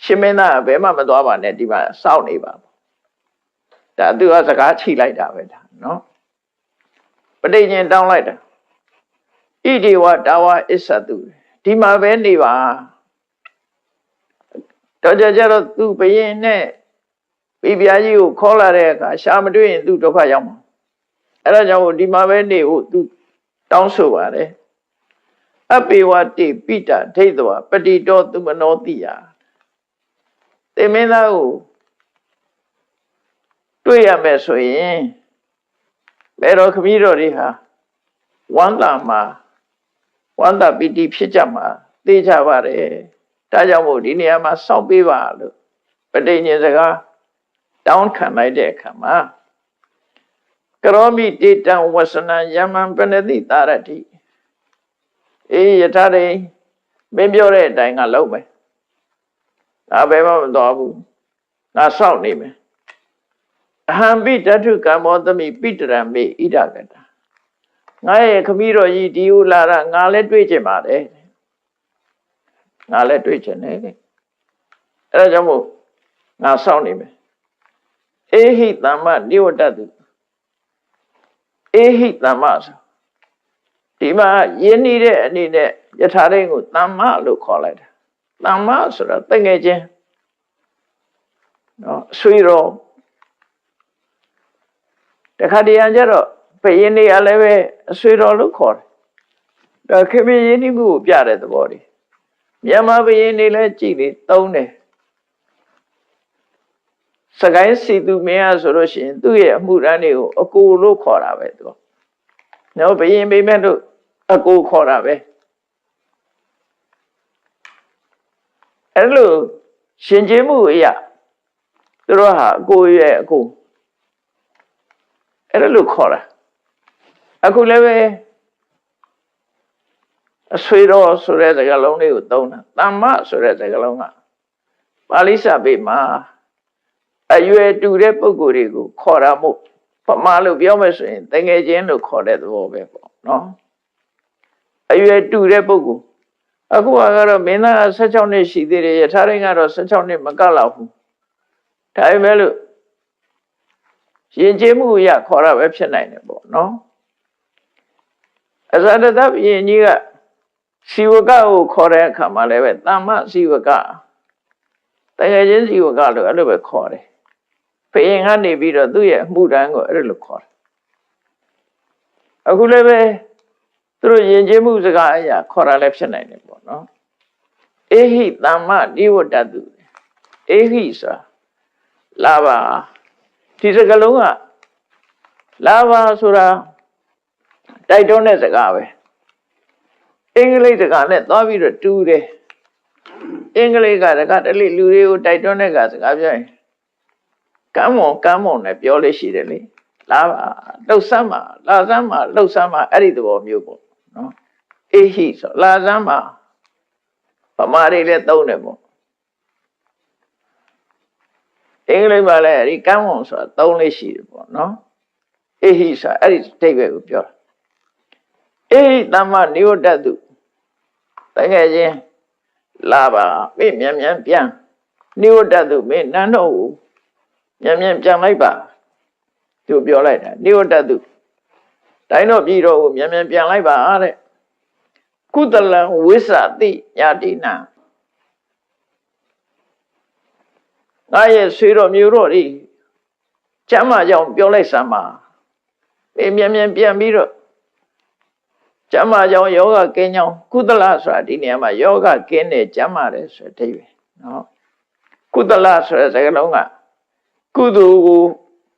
ရှင်မင်းသားဘယ်မှမသွားပါနဲ့ဒီမှာစောင့်နေပါဒါသူကစကားချိလိုက်တာပဲဒါနော်ပဋိညာဉ်တောင်းလိုက်တာဣတိဝတာဝအစ္ဆတုဒီမှာပဲနေပါတော့ကြတော့သူဘယင်းနဲ့မိဖုရားကြီးကိုခေါ်လာတဲ့အခါရှာမတွေ့ရင်သူဒုက္ခရောက်မှာအဲ့ဒါကြောင့်ဒီမှာပဲနေဖို့သူတောင်းဆိုပါတယ်အပေဝတိပိတဒိဋ္ဌဝပတိတောသူမနောတိယသေမင်းသားကိုတွေ့ရမယ်ဆိုရင်ဘယ်တော့ခမည်းတော်တွေဟာဝန္တာမှာဝန္တာပိတိဖြစ်ကြမှာသိကြပါတယ်ဒါကြောင့်မို့ဒီနေရာမှာစောင့်ပေးပါလို့ပဋိညာဉ်စကားတောင်းခံလိုက်တဲ့အခါမှာကရောမိတေတံဝဆနံယမံပနတိတာရတိအေးယထာတွေမင်းပြောတဲ့အတိုင်းကလုပ်မယ်ငါဘယ်မှမတော်ဘူးငါစောင့်နေမယ်အဟံပိတထုကမ္မောသမိပိတရံမေဣဒကတငါရဲ့ခမည်းတော်ကြီးဒီဟုလာတာငါလည်းတွေ့ချင်ပါတယ်ငါလည်းတွေ့ချင်တယ်အဲ့ဒါကြောင့်မို့ငါစောင့်နေမယ်အေဟိတမ္မနိဝတ္တတုအေဟိတမ္မဆိုဒီမှာယဉ်နေတဲ့အနေနဲ့ယထာရိန်ကိုတမ္မလို့ခေါ်လိုက်တာတမ္မဆိုတာတငယ်ချင်းနော်ဆွေတော်တခါတည်းကျတော့ဘယင်းတွေကလည်းပဲအဆွေတော်လို့ခေါ်တယ်ဒါခေမင်းယဉ်နေမှုကိုပြတဲ့သဘောတွေမြန်မာဘယင်းတွေလည်းကြည်လေသုံးတယ်စကိုင်းစီသူမင်းအားဆိုလို့ရှိရင်သူ့ရဲ့အမှုရန်တွေကိုအကိုလို့ခေါ်တာပဲသူနော်ဘယင်းမိမ့်တို့အကိုခေါ်တာပဲအဲ့လိုရှင်ကျေးမှုအရာသူတို့ဟာအကိုရဲ့အကိုအဲ့လိုခေါ်တာအခုလည်းပဲအဆွေတော်ဆိုတဲ့စကားလုံးလေးကိုသုံးတာတမ္မဆိုတဲ့စကားလုံးကပါဠိစာပေမှာအရွယ်တူတဲ့ပုဂ္ဂိုလ်တွေကိုခေါ်တာမို့ ပမာလို့ပြောမယ်ဆိုရင်တငယ်ချင်းလို့ခေါ်တဲ့သဘောပဲပေါ့နော်အရွယ်တူတဲ့ပုဂ္ဂိုလ်အခုကတော့မင်းသား16နှစ်ရှိသေးတယ်ယထာတိုင်းကတော့16နှစ်မကလောက်ဘူးဒါပေမဲ့လို့ယဉ်ကျေးမှုရခေါ်တာပဲဖြစ်နိုင်တယ်ပေါ့နော်အဇာတတဘုရင်ကြီးကစီဝကကိုခေါ်တဲ့အခါမှာလည်းပဲတမ္မစီဝကတကယ်ချင်းစီဝကလို့အဲ့လိုပဲခေါ်တယ်ဘုရင်ကနေပြီးတော့သူ့ရဲ့အမှုတန်းကိုအဲ့လိုခေါ်တယ်အခုလည်းပဲသူတို့ယဉ်ကျေးမှုစကားအရာခေါ်တာလည်းဖြစ်နိုင်တယ်ပေါ့နော်အေဟိတမ္မနိဝတ္တတုအေဟိဆိုတာလာပါဒီစကားလုံးကလာပါဆိုတာတိုက်တွန်းတဲ့စကားပဲအင်္ဂလိပ်စကားနဲ့သွားပြီးတော့တူတယ်အင်္ဂလိပ်ကတကတလေလူတွေကိုတိုက်တွန်းတဲ့စကားပြောရင်ကမ်းမွန်နဲ့ပြောလို့ရှိတယ်လေလာပါလှုပ်ဆမ်းပါလာဆမ်းပါလှုပ်ဆမ်းပါအဲ့ဒီသဘောမျိုးပေါ့နော်အေဟိဆိုလာဆမ်းပါဗမာတွေလည်းသုံးတယ်ပေါ့အင်္ဂလိပ်မှာလည်းဒီကမ်းမွန်ဆိုတာသုံးလေးရှိတယ်ပေါ့နော်အေဟိဆိုအဲ့ဒီအဓိပ္ပာယ်ကိုပြောတာအေဟိတမ္မနိဝတ္တတုတကယ်ချင်းလာပါမင်းမြန်ပြန်နိဝတ္တတုမင်းနန်းတော်ကိုမြန်ပြန်လိုက်ပါသူပြောလိုက်တာနိဝတ္တတုတိုင်းတော့ပြည်တော်ကိုမြန်ပြန်လိုက်ပါတဲ့ကုသလံဝိသတိညာတိနာငါရဲ့ဆွေတော်မျိုးတော်ဒီကျမ်းမာကြောင်ပြောလိုက်စမ်းပါမြန်ပြန်ပြီးတော့ကျမ်းမာကြောင်ယောဂကင်းကြောင်ကုသလဆိုတာဒီနေရာမှာယောဂကင်းတယ်ကျမ်းမာတယ်ဆိုတဲ့အဓိပ္ပာယ်နော်ကုသလဆိုတဲ့စကားလုံးကကုသိုလ်ကို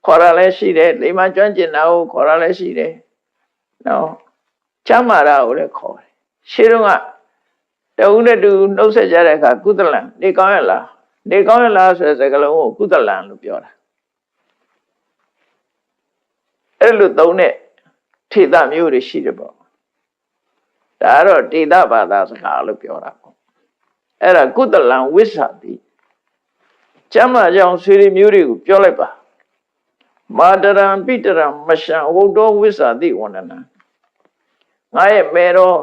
ခေါ်ရလဲရှိတယ်လိမ္မာကျွမ်းကျင်တာကိုခေါ်ရလဲရှိတယ်နော်ကျမ်းမာတာကိုလည်းခေါ်တယ်ရှင်းတော့ကတဦးနဲ့တူနှုတ်ဆက်ကြတဲ့အခါကုသလံနေကောင်းရလားနေကောင်းရလားဆိုတဲ့စကားလုံးကိုကုသလံလို့ပြောတာအဲ့လိုသုံးတဲ့ထေသမျိုးတွေရှိတယ်ပေါ့ဒါကတော့ဒေသဘာသာစကားလို့ပြောတာပေါ့အဲ့ဒါကုသလံဝိသတိကျမ်းမာကြောင်ဆွေတွေမျိုးတွေကိုပြောလိုက်ပါမာတရံပိတရံမရှံဝုဒ္ဓောဝိသတိဝန္ဒနာငါရဲ့မေတော်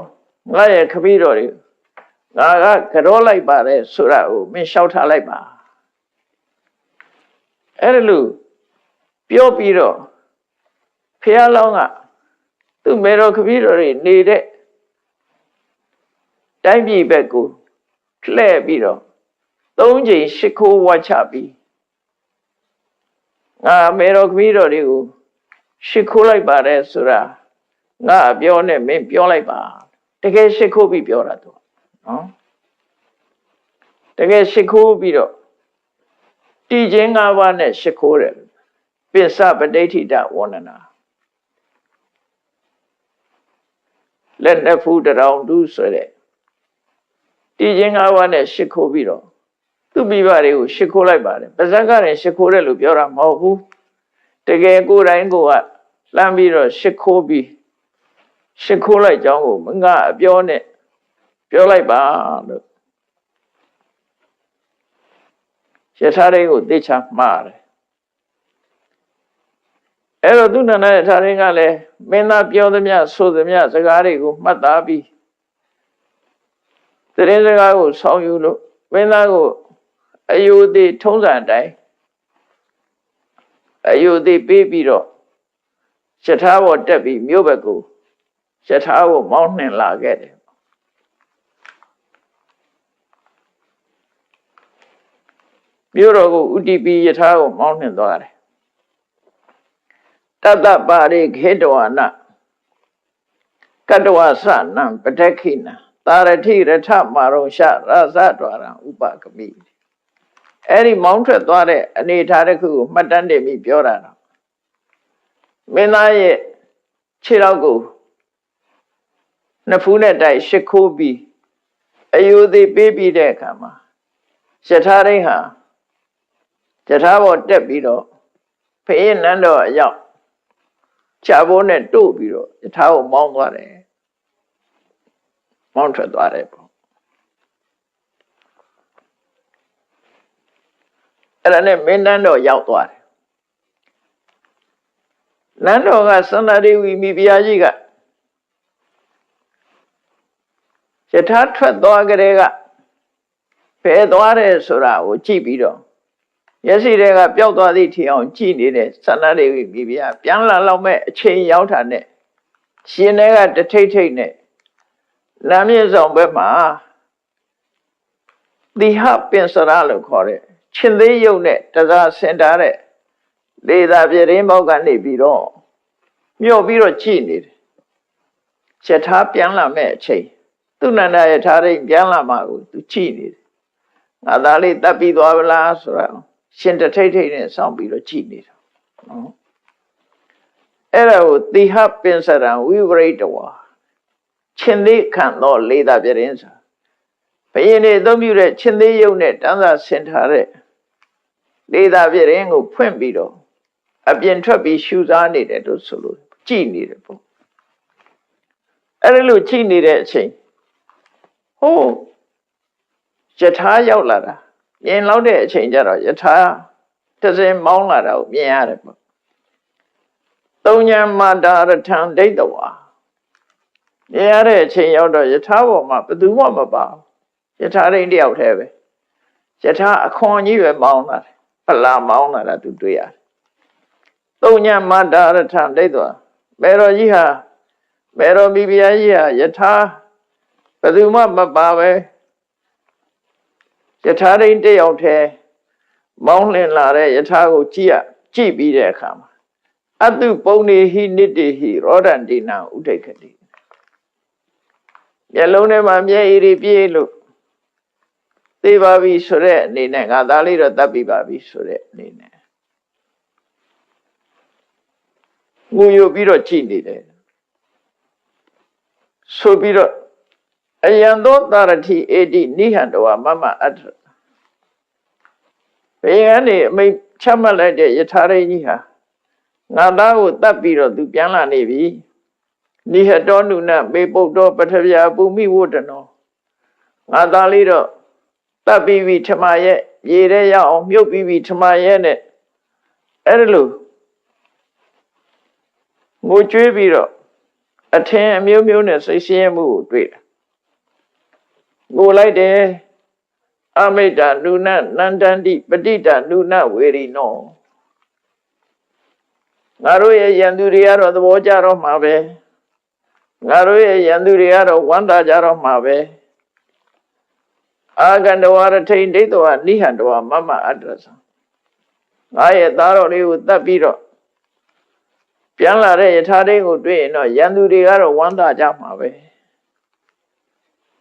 ငါရဲ့ခပီးတော်တွေငါကကြောလိုက်ပါတယ်ဆိုတာကိုမင်းလျှောက်ထားလိုက်ပါအဲ့ဒါလို့ပြောပြီးတော့ဖះလောင်းကသူ့မေတော်ခပီးတော်တွေနေတဲ့တိုင်းပြည်ဘက်ကိုလှည့်ပြီးတော့၃ချိန်ရှ िख ိုးဝါချပြီးငါမေတော်ခပီးတော်တွေကိုရှ िख ိုးလိုက်ပါတယ်ဆိုတာငါပြောနဲ့မင်းပြောလိုက်ပါတကယ်ရှ िख ိုးပြီးပြောတာသူနော်တကယ်ရှ िख ိုးပြီးတော့တည်ခြင်း၅ပါးနဲ့ရှ िख ိုးတယ်ပစ္စပဋိဋ္ဌိတဝန္ဒနာလက်နှစ်ဖူးတရောင်တူးဆိုတဲ့တည်ခြင်း၅ပါးနဲ့ရှ िख ိုးပြီးတော့သူ့မိဘတွေကိုရှ िख ိုးလိုက်ပါတယ်ပါဇက်ကလည်းရှ िख ိုးတယ်လို့ပြောတာမဟုတ်ဘူးတကယ်ကိုယ်တိုင်ကိုကလှမ်းပြီးတော့ရှ िख ိုးပြီးရှ िख ိုးလိုက်ကြောင်းကိုငါအပြောနဲ့ပြောလိုက်ပါလို့ယထာရိကိုသိချမှားတယ်အဲ့တော့သူနန္ဒယထာရိကလည်းမင်းသားပြောသမျှဆိုသမျှစကားတွေကိုမှတ်သားပြီးသတင်းစကားကိုဆောင်းယူလို့မင်းသားကိုအယုသိထုံးစံအတိုင်းအယုသိပေးပြီးတော့ယထာဘောတက်ပြီးမြို့ဘက်ကိုယထာကိုမောင်းနှင်လာခဲ့တယ်မြို့တော်ကိုဥတီပီယထာကိုမောင်းနှင်သွားတယ်တတ္တပါရိခေတဝနာကတဝသနံပဋက္ခိနသာရထိရထမာရုံရှရာဇဒွာရံဥပကမိအဲ့ဒီမောင်းထွက်သွားတဲ့အနေထားတစ်ခုကိုမှတ်တမ်းတင်ပြီးပြောတာတော့မင်းသားရဲ့ခြေထောက်ကိုနှစ်ဖူးနဲ့တိုက်ရှ िख ိုးပြီးအယုသိပေးပြီးတဲ့အခါမှာယထာရိဟာယထာဘောတက်ပြီးတော့ဖအေးနန်းတော်အရောက်ခြာဘိုးနဲ့တို့ပြီးတော့ယထာကိုမောင်းသွားတယ်မောင်းထွက်သွားတယ်ပေါ့အဲ့ဒါနဲ့မင်းနန်းတော်ရောက်သွားတယ် နန်းတော်ကသန္တာဒေဝီမိဖုရားကြီးကယထာထွက်သွားကြတဲ့ကဖယ်သွားတယ်ဆိုတာကိုကြည့်ပြီးတော့မျက်စိတွေကပျောက်သွားသည့်ထီအောင်ကြည့်နေတဲ့သန္တာဒေဝီမိဖုရားပြန်လာတော့မဲ့အချိန်ရောက်တာနဲ့ရှင်တွေကတထိတ်ထိတ်နဲ့လမ်းမြေဆောင်ဘက်မှာသီဟပင်စရလို့ခေါ်တဲ့ရှင်သေးရုပ်နဲ့တစားဆင်ထားတဲ့လေသာပြတင်းပေါက်ကနေပြီးတော့မြော့ပြီးတော့ကြည့်နေတယ်ယထာပြန်လာမဲ့အချိန်သူနန္ဒယထာရိတ်ပြန်လာမှကိုသူကြည့်နေတယ်ငါသားလေးတပ်ပြီးသွားဗလားဆိုတော့ရှင်တထိတ်ထိတ်နဲ့စောင့်ပြီးတော့ကြည့်နေတာနော်အဲ့ဒါကိုသီဟပင်စရံဝိပရိတဝါရှင်သေးခံတော့လေသာပြတင်းဆိုဘယင်းနေအသုံးပြုတဲ့ရှင်သေးရုပ်နဲ့တန်းစာဆင်ထားတဲ့လေသာပြတင်းကိုဖွင့်ပြီးတော့အပြင်ထွက်ပြီးရှူစားနေတယ်လို့ဆိုလို့ကြည်နေတယ်ပေါ့အဲ့ဒါလို့ကြည်နေတဲ့အချိန်ဟိုးယထာရောက်လာတာမြင်လောက်တဲ့အချိန်ကျတော့ယထာတစ်စင်မောင်းလာတာကိုမြင်ရတယ်ပေါ့သုံးညာမာတာရထံဒိဋ္ဌဝါမြင်ရတဲ့အချိန်ရောက်တော့ယထာပေါ်မှာဘယ်သူမှမပါဘူးယထာရင်းတယောက်တည်းပဲယထာအခွန်ကြီးပဲမောင်းလာတယ်ဖလာမောင်းလာတာသူတွေ့ရတယ်သုံးညာမာတာရထံဒိဋ္ဌဝါမေတော်ကြီးဟာမေတော်မိဖုရားကြီးဟာယထာဘယ်သူမှမပါပဲယထာရင်းတယောက်တည်းမောင်းလင်လာတဲ့ယထာကိုကြည့်ပြီးတဲ့အခါမှာအတုပုံနေဟိနိတ္တိဟိရောဒန္တိနံဥဒိဋ္ဌတိမျက်လုံးထဲမှာမျက်ရည်ပြေးလို့သိပါပြီဆိုတဲ့အနေနဲ့ငါသားလေးတော့တတ်ပြီးပါပြီဆိုတဲ့အနေနဲ့ငူယူပြီးတော့ကြည့်နေတယ်ဆိုပြီးတော့အယံသောတာရတိအေတိနိဟံတဝမမအတ္ထဘယ်ကနေအမိတ်ချမှတ်လိုက်တဲ့ယထာရိကြီးဟာငါသားကိုတတ်ပြီးတော့သူပြန်လာနေပြီနိဟတောနုနမေပုတ်တော်ပထဗျာပုမိဝတ္တနောငါသားလေးတော့တတ်ပြီးပြီထမရဲ့ရေထဲရောက်အောင်မြုပ်ပြီးပြီထမရဲ့နဲ့အဲ့ဒါလို့ငိုကြွေးပြီးတော့အထင်အမျိုးမျိုးနဲ့စိတ်ဆင်းရဲမှုကိုတွေ့တယ်ငိုလိုက်တယ်အမိတ္တနုနနန္တန္တိပဋိတနုနဝေရိနောငါတို့ရဲ့ယန္တုတွေကတော့သဘောကြတော့မှာပဲငါတို့ရဲ့ယန္တုတွေကတော့ဝန္တာကြတော့မှာပဲအာကန္တဝရထိန်ဒိဋ္ဌဝနိဟံတဝမမအတ္တသံငါရဲ့သားတော်လေးကိုတတ်ပြီးတော့ပြန်လာတဲ့ယထာတိန်ကိုတွေ့ရင်တော့ယန္တုတွေကတော့ဝန္တာကြမှာပဲ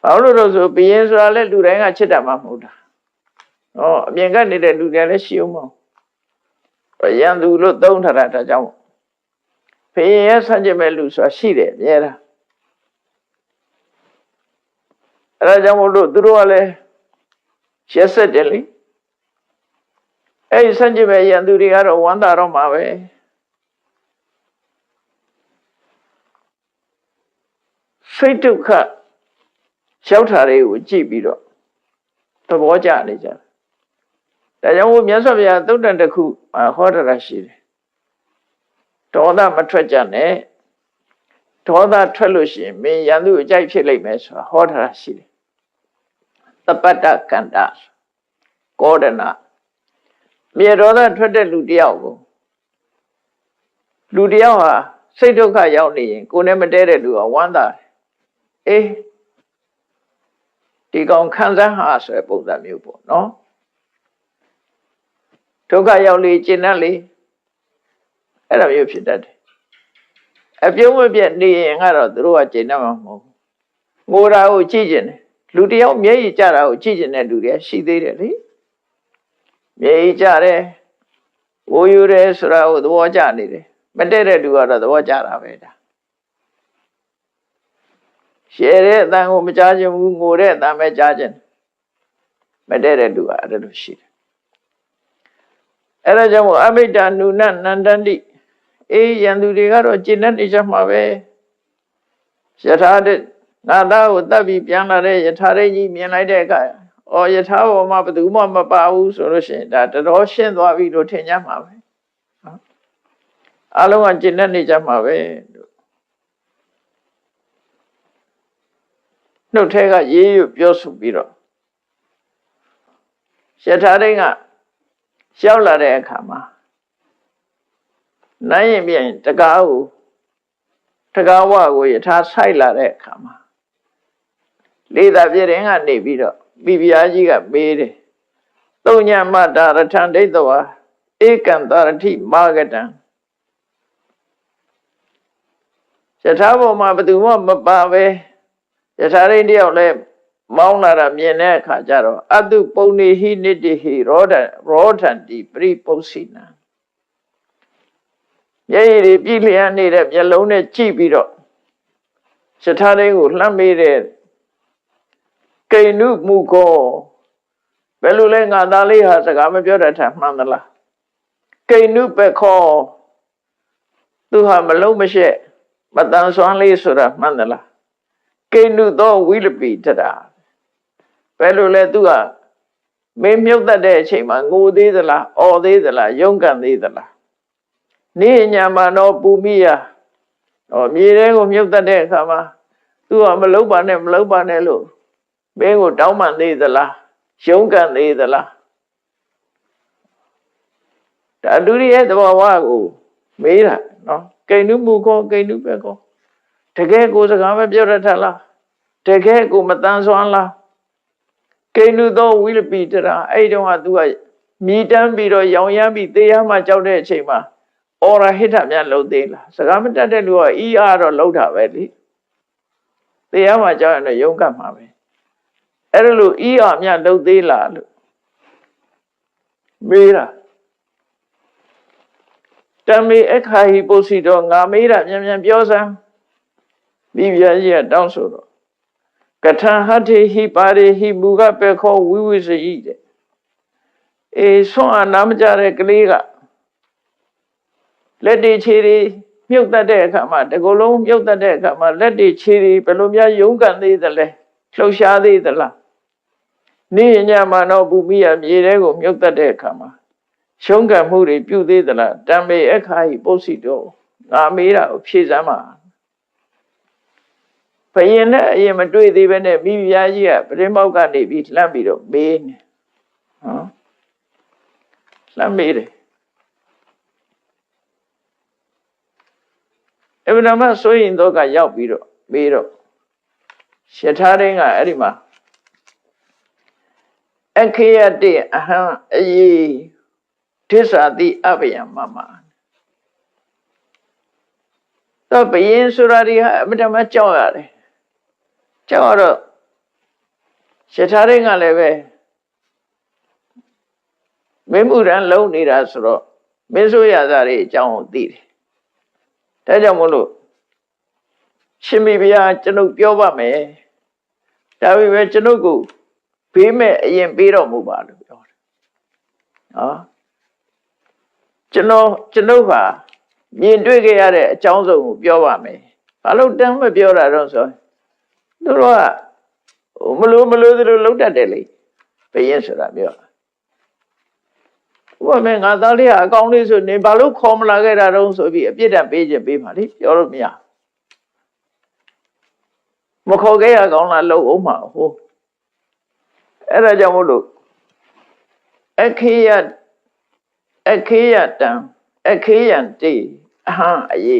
ဘာလို့လို့ဆိုဘယင်းဆိုတာလဲလူတိုင်းကချစ်တတ်မှာမဟုတ်တာဟောအပြင်ကနေတဲ့လူတွေလည်းရှိအောင်မဟုတ်ယန္တုလို့သုံးထားတာဒါကြောင့်ဘယင်းရဲ့ဆန့်ကျင်မဲ့လူဆိုတာရှိတယ်အများလားအဲဒါကြောင့်မို့လို့သူတို့ကလည်းရက်ဆက်တယ်လေအဲဒီဆန့်ကျင်မဲ့ယန္တုတွေကတော့ဝန္တာတော့မှာပဲစိတ်ဒုက္ခရောက်တာတွေကိုကြည့်ပြီးတော့သဘောကျနေကြတယ်ဒါကြောင့်မို့မြတ်စွာဘုရားသုတ္တန်တစ်ခုဟောတာရှိတယ်ဒေါသမထွက်ကြနဲ့ဒေါသထွက်လို့ရှိရင်မင်းယန္တုအကြိုက်ဖြစ်လိမ့်မယ်ဆိုတာဟောတာရှိတယ်သပ္ပတ္တကန္တကောဒနာမြေဒေါသထွက်တဲ့လူတယောက်ကိုလူတယောက်ဟာစိတ်ဒုက္ခရောက်နေရင်ကိုယ်နဲ့မတည့်တဲ့လူကဝမ်းသာတယ်အေးဒီကောင်ခံစားဟာဆိုတဲ့ပုံစံမျိုးပေါ့နော်ဒုက္ခရောက်လေကျဉ်တတ်လေအဲ့လိုမျိုးဖြစ်တတ်တယ်အပြုံးမပြတ်နေရင်ကတော့သူတို့ကကျဉ်တတ်မှာမဟုတ်ဘူးငိုတာကိုကြည့်ကျင်တယ်လူတယောက်မျက်ရည်ကျတာကိုကြည့်ကျင်တဲ့လူတွေရှိသေးတယ်လေမျက်ရည်ကျတယ်ဝိုးယူတယ်ဆိုတာကိုသဘောကျနေတယ်မတည့်တဲ့လူကတော့သဘောကျတာပဲဒါရှယ်တဲ့အတန်ကိုမကြားခြင်းဘူးငိုတဲ့အတန်ပဲကြားခြင်းမတည့်တဲ့လူကအဲ့လိုရှိတယ်အဲ့ဒါကြောင့်အမိတ္တနုနနန္တန္တိအေးယန္တုတွေကတော့ကျင့်တတ်နေကြမှာပဲယထာတဲ့ငါသားကိုတတ်ပြီးပြန်လာတဲ့ယထာရိကြီးမြင်လိုက်တဲ့အခါဩယထာဘောမှာဘယ်သူမှမပါဘူးဆိုလို့ရှိရင်ဒါတော်တော်ရှင်းသွားပြီလို့ထင်ကြမှာပဲ အားလုံးကကျင့်တတ်နေကြမှာပဲနှုတ်ထဲကရေးရွပြောဆိုပြီးတော့ယထာတိုင်းကရောက်လာတဲ့အခါမှာနိုင်ရင်ပြန်တကားကိုတကားဝကိုယထာဆိုင်လာတဲ့အခါမှာလေးသာပြည့်တဲ့ကနေပြီးတော့မိဖုရားကြီးကမေးတယ်သုံးညမတာရထံဒိဋ္ဌဝါဧကံတာရတိမာဂတံယထာဘောမှာဘယ်သူမှမပါပဲယထာရင်းတယောက်လဲမောင်းလာတာမြင်တဲ့အခါကျတော့အတုပုံနေဟိနိတိဟိရောထံတိပရိပု္ပ္စိနံမျက်ရည်တွေပြည့်လျက်နေတဲ့မျက်လုံးနဲ့ကြည့်ပြီးတော့ယထာရင်းကိုလှမ်းမေးတဲ့ကိဏုမူကောဘယ်လိုလဲငါသားလေးဟာစကားမပြောတတ်တာမှန်သလားကိဏုပခောသူဟာမလုံးမရှက်မတန်ဆွမ်းလေးဆိုတာမှန်သလားကိဏုသောဝိလပိတရာဘယ်လိုလဲသူကမင်းမြုပ်တတ်တဲ့အချိန်မှာငိုသေးသလားအော်သေးသလားရုန်းကန်သေးသလားနေညာမနောပူမိယမြေထဲကိုမြုပ်တတ်တဲ့အခါမှာသူကမလုံးပါနဲ့လို့မင်းကိုတောင်းပန်သေးသလားရုန်းကန်သေးသလားဒါလူရဲ့သဘောဝကိုမေးတာနော်ကိဏုမူကောကိဏုပဲကောတကယ်ကိုစကားမပြောတတ်လားတကယ်ကိုမတန်ဆွမ်းလားကိဏုသောဝိလပိတရာအဲ့တုန်းကသူကမြည်တမ်းပြီးတော့ရောင်ရမ်းပြီးသေရမှကြောက်တဲ့အချိန်မှာအော်ရဟိတများလှုပ်သေးလားစကားမတတ်တဲ့လူကအီးအားတော့လှုပ်တာပဲလေသေရမှကြောက်ရင်တော့ရုန်းကန်မှာပဲအဲ့ဒါလို့အီးအားများလှုပ်သေးလားလို့မေးတာတမေအခါဟိပုစီတော့ငါမေးတာမြန်ပြောစမ်းမိဖုရားကြီးကတောင်းဆိုတော့ကထံဟတ္ထိဟိပါရိဟိမူကပေခောဝိဝိစယိတဲ့ဆွမ်းအားနာမကြတဲ့ကလေးကလက်တွေခြေတွေမြုပ်တတ်တဲ့အခါမှာတကူလုံးမြုပ်တတ်တဲ့အခါမှာလက်တွေခြေတွေဘယ်လိုများရုန်းကန်သေးသလဲလှုပ်ရှားသေးသလားနေညမှာတော့ဘူမိယမြေထဲကိုမြုပ်တတ်တဲ့အခါမှာရှုံးကန်မှုတွေပြုသေးသလားတံမေအခါဟိပုစီတော့ငါမေးတာကိုဖြေစမ်းပါဘယင်နဲ့အရင်မတွေ့သေးပဲနဲ့မိဖုရားကြီးကပရိမောက်ကနေပြီးလှမ်းပြီးတော့မေးနေလှမ်းမေးတယ်အဗ္ဗဓမ္မဆိုရင်တော့ကရောက်ပြီးတော့မေးတော့ယထာရင်းကအဲ့ဒီမှာအခယတိအဟံအယေဒိသတိအဘယမမတော့ဘယင်ဆိုတာဒီဟာအဗ္ဗဓမ္မကြောက်ရတယ်ကြောက်တော့ယထာရင်းကလည်းပဲမင်းမှုရန်လုံးနေတာဆိုတော့မင်းဆိုရသားတွေအကြောင်းကိုသိတယ်ဒါကြောင့်မို့လို့ရှင်မိဖုရားကျွန်ုပ်ပြောပါမယ်ဒါပေမဲ့ကျွန်ုပ်ကိုဘေးမဲ့အရင်ပေးတော်မူပါလို့ပြောတယ်နော်ကျွန်ုပ်ဟာမြင်တွေ့ခဲ့ရတဲ့အကြောင်းစုံကိုပြောပါမယ်ဘာလို့တမ်းမပြောတာတော့ဆိုသူတို့ကမလို့သူတို့လှုပ်တတ်တယ်လေဘယင်းဆိုတာပြောဥပမာငါသားလေးကအကောင်းလေးဆိုနေဘာလို့ခေါ်မလာခဲ့တာတော့ဆိုပြီးအပြစ်ဒဏ်ပေးခြင်းပေးပါလေပြောလို့မရမခေါ်ခဲ့ရကောင်းလားလှုပ်အောင်မှာဟိုအဲ့ဒါကြောင့်မို့လို့အခေယတံအခေယံတိအဟံအယေ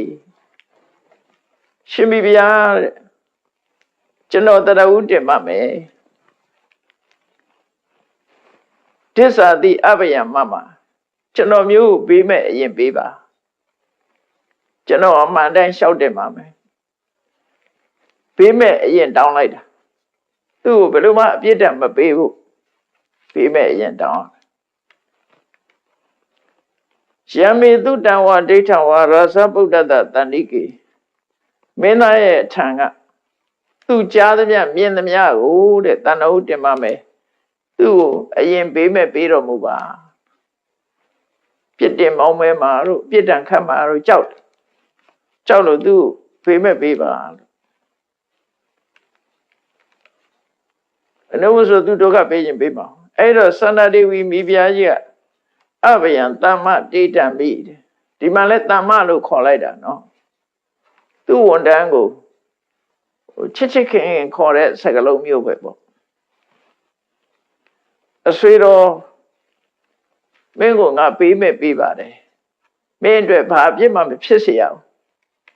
ရှင်မိဖုရားတဲ့ကျွန်တော်တရဝုတင်ပါမယ်ဒိသတိအဘယမမကျွန်တော်မျိုးပေးမဲ့အရင်ပေးပါကျွန်တော်အမှန်တိုင်းလျှောက်တင်ပါမယ်ပေးမဲ့အရင်တောင်းလိုက်တာသူ့ကိုဘယ်လိုမှအပြစ်ဒဏ်မပေးဘူးပေးမဲ့အရင်တောင်းယမေတုတံဝဒိဋ္ဌံဝရသဗုဒ္ဓတတန္တိကေမင်းသားရဲ့အထံကသူကြားသမျှမြင်သမျှကိုတဲ့တဏ္ဍဟုတင်ပါမယ်သူ့ကိုအရင်ပေးမဲ့ပေးတော်မူပါပြစ်တင်မောင်းမဲမှာတို့ပြစ်ဒဏ်ခတ်မှာတို့ကြောက်လို့သူ့ပေးမဲ့ပေးပါအနုဝဆိုသူဒုက္ခပေးခြင်းပေးပါအဲ့တော့သန္တာဒေဝီမိဖုရားကြီးကအဘယံတမ္မတေတံမိဒီ ဒီမှာလဲတမ္မလို့ခေါ်လိုက်တာနော်သူ့ဝန်တန်းကိုချစ်ချစ်ခင်ခင်ခေါ်တဲ့စကားလုံးမျိုးပဲပေါ့အဆွေတော်မင်းကိုငါပေးမဲ့ပေးပါတယ်မင်းအတွက်ဘာအပြစ်မှမဖြစ်စေရအောင်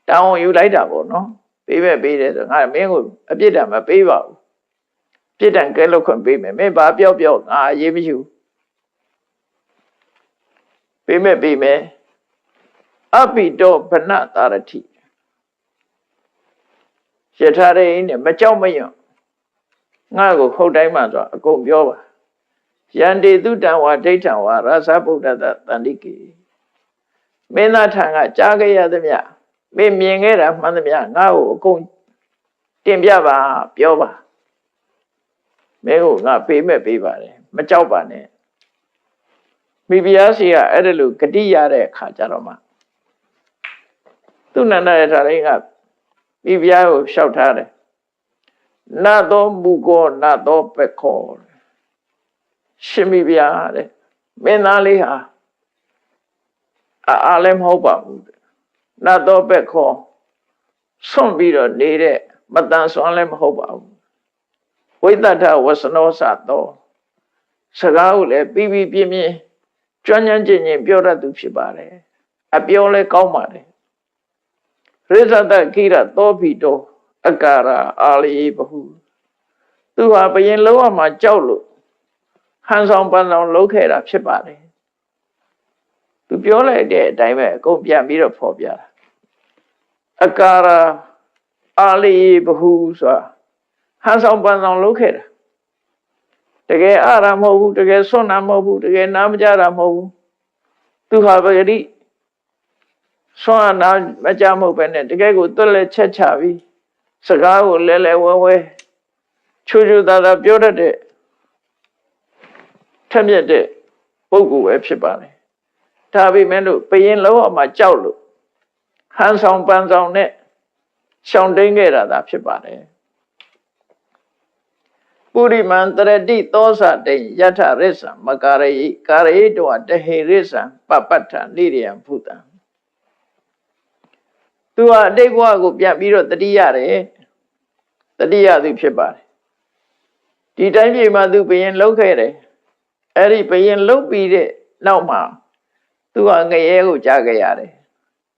တောင်းယူလိုက်တာပေါ့နော်ပေးမဲ့ပေးတယ်ဆိုငါမင်းကိုအပြစ်ဒဏ်မပေးပါဘူးပြစ်ဒဏ်ကဲလို့ခွင့်ပေးမယ်မင်းဘာပြောပြောငါအရေးမရှိဘူးပေးမဲ့ပေးမယ်အပိတောဗနတာရတိရထားရင်းနဲ့မကြောက်မရွံ့ငါ့ကိုခုတ်တိုင်းမှဆိုအကုန်ပြောပါယန္တေတုတံဝါဒိဋ္ဌံဝါရသဗုဒ္ဓတတန္တိကေမင်းသားထံကကြားခဲ့ရသမျှမင်းမြင်ခဲ့တာမှန်သမျှငါ့ကိုအကုန်တင်ပြပါပြောပါမင်းကိုငါပေးမဲ့ပေးပါတယ်မကြောက်ပါနဲ့မိဖုရားစီကအဲ့ဒါလိုဂတိရတဲ့အခါကျတော့မှသူနန္ဒရထာရင်းကမိဖုရားကိုလျှောက်ထားတယ်နတ်သောမူကောနတ်သောပက်ခောရှင်မိဖုရားတဲ့မင်းသားလေးဟာအားလည်းမဟုတ်ပါဘူးနတ်သောပက်ခောဆွန့်ပြီးတော့နေတဲ့မတန်ဆွမ်းလည်းမဟုတ်ပါဘူးဝိသတ္ထဝဆနောစသောစကားကိုလည်းပြီးပြီးပြင်းပြင်းကျွမ်းကျင်ချင်းပြောတတ်သူဖြစ်ပါတယ်အပြောလည်းကောင်းပါတယ်ရိဇတခိရသောဘိတောအကာရအာလီဘဟုသူဟာဘယင်လုံးဝမှကြောက်လို့ဟန်ဆောင်ပန်းဆောင်လုပ်ခဲ့တာဖြစ်ပါတယ်သူပြောလိုက်တဲ့အတိုင်းပဲအကုန်ပြန်ပြီးတော့ဖော်ပြတာအကာရအာလီဘဟုဆိုတာဟန်ဆောင်ပန်းဆောင်လုပ်ခဲ့တာတကယ်အာရမဟုတ်ဘူးတကယ်ဆွမ်းနာမဟုတ်ဘူးတကယ်နားမကြတာမဟုတ်ဘူးသူဟာပဂတိဆွမ်းနာမကြမဟုတ်ပဲနဲ့တကယ်ကိုတွက်လက်ချက်ချပြီးစကားကိုလဲလဲဝဲဝဲချူချူသာသာပြောတတ်တဲ့ထက်မြက်တဲ့ပုဂ္ဂိုလ်ပဲဖြစ်ပါတယ်ဒါပေမဲ့လို့ဘယင်လုံးအမှာကြောက်လို့ဟန်ဆောင်ပန်းဆောင်နဲ့ရှောင်တိန်ခဲ့တာသာဖြစ်ပါတယ်ပုရိမံတရတိသောစတေယထရစ္ဆံမကာရိကာရိတောတဟေရစ္ဆံပပတ္ထနိရိယံဘုတံသူဟာအတိတ်ဘဝကိုပြန်ပြီးတော့တတိရတယ်တတိယသူဖြစ်ပါတယ်ဒီတိုင်းပြည်မှာသူဘယင်လှုပ်ခဲ့တယ်အဲ့ဒီဘယင်လှုပ်ပြီးတဲ့နောက်မှာသူကငရဲကိုကြားခဲ့ရတယ်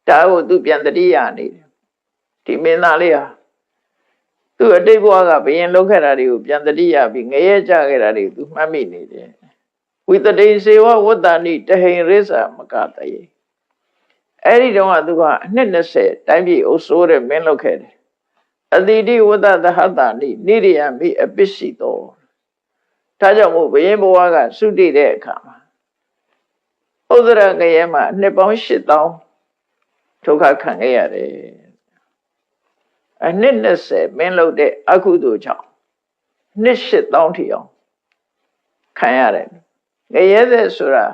ဒါကိုသူပြန်တတိယနေတယ်ဒီမင်းသားလေးဟာသူအတိတ်ဘဝကဘယင်လှုပ်ခဲ့တာတွေကိုပြန်တတိယပြီးငရဲကြားခဲ့တာတွေသူမှတ်မိနေတယ်ဝိတတိစေဝဝတ္တနိတဟိရစ္ဆမကတယေအဲ့ဒီတော့ကသူကအနှစ်20တိုင်းပြည်အုပ်စိုးတဲ့မင်းလှုပ်ခဲ့တယ်အတိတိဝတ္တသဟတနိနိရိယမိအပစ္စည်းတော်ဒါကြောင့်မို့ဘယင်ဘဝကသုတိတဲ့အခါမှာဥဒရငရဲမှာနှစ်ပေါင်း8000ဒုက္ခခံခဲ့ရတယ်အနှစ်20မင်းလုပ်တဲ့အကုသိုလ်ကြောင့်နှစ်8000ထိအောင်ခံရတယ်ငရဲတဲ့ဆိုတာ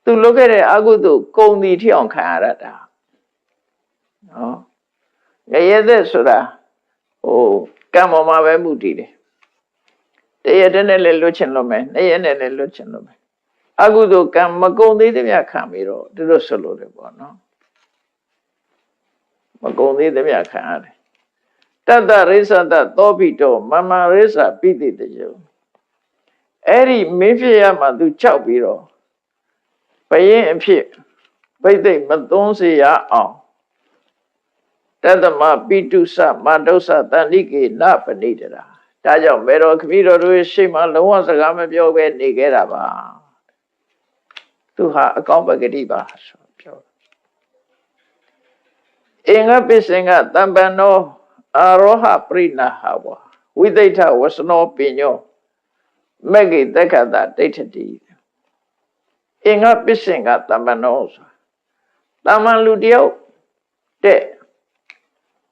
သူလုပ်ခဲ့တဲ့အကုသိုလ်ကုံတီထိအောင်ခံရတာနော်ငရဲတဲ့ဆိုတာကံပေါ်မှာပဲမှုတည်တယ်တရတဲ့နဲ့လည်းလွတ်ချင်လို့မယ်နှစ်ရက်နဲ့လည်းလွတ်ချင်လို့မယ်အကုသိုလ်ကံမကုံသေးသမျှခံပြီးတော့သူတို့ဆွလို့တယ်ပေါ့နော်မကုံသေးသမျှခံရတယ်တတ္တရိသတသောဘိတောမမရိသပိတိတယအဲ့ဒီမင်းဖြစ်ရမှသူကြောက်ပြီးတော့ဘယင်အဖြစ်ဘိသိက်မသွန်းစေရအောင်တတ္တမပိတုစမတုစတန္တိကေနပဏိတရာဒါကြောင့်မေတော်ခမည်းတော်တို့ရှိမှလုံးဝစကားမပြောဘဲနေခဲ့တာပါသူဟာအကောင်းပဂတိပါဆိုပြောအင်္ဂပိစင်္ဂတံပန္နောအာရောဟပရိနာဟဝဝိသိဋ္ဌဝစနောပညောမဂ္ဂိတက္ခတဒိဋ္ဌတိအင်္ဂပိစင်္ဂတံပန္နောဆိုတာမန်လူတယောက်တဲ့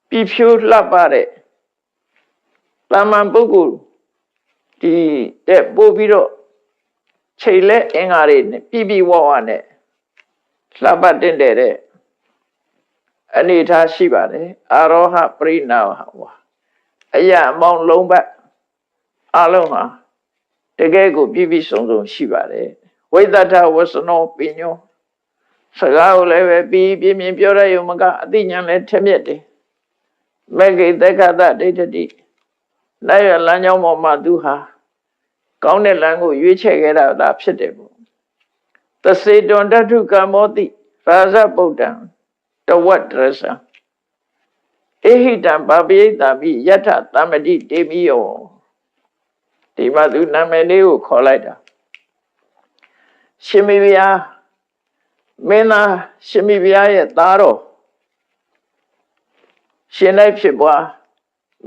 ပြဖြိုးလှပတဲ့တာမန်ပုဂ္ဂိုလ်ဒီတဲ့ပို့ပြီးတော့ချိန်လက်အင်္ဂါတွေနဲ့ပြဝဝနဲ့လှပတင်တဲ့အနေထားရှိပါတယ်အာရောဟပရိနာဟဝအယအမောင်းလုံးပတ်အလုံးဟာတကယ်ကိုပြည့်စုံရှိပါတယ်ဝိသတ္ထဝဆနောပညော စကားကိုလည်းပဲပြီးပြင်းပြင်းပြောရရုံမကအသိဉာဏ်လည်းထက်မြက်တယ်မေဂိတက္ကသဒိဋ္ဌတိလိုက်ရလမ်းကြောင်းပေါ်မှာသူဟာကောင်းတဲ့လမ်းကိုရွေးချယ်ခဲ့တာဖြစ်တယ်ပေါ့သစေတွန်တထုကမောတိရာဇဗုဒ္ဓံတဝတ္တရစံဧဟိတံပါပိယတာပိယထသမ္မတိတေမိယောဒီမှာသူနာမည်လေးကိုခေါ်လိုက်တာရှင်မိဖုရားမင်းသားရှင်မိဖုရားရဲ့သားတော်ရှင်လိုက်ဖြစ်ပွား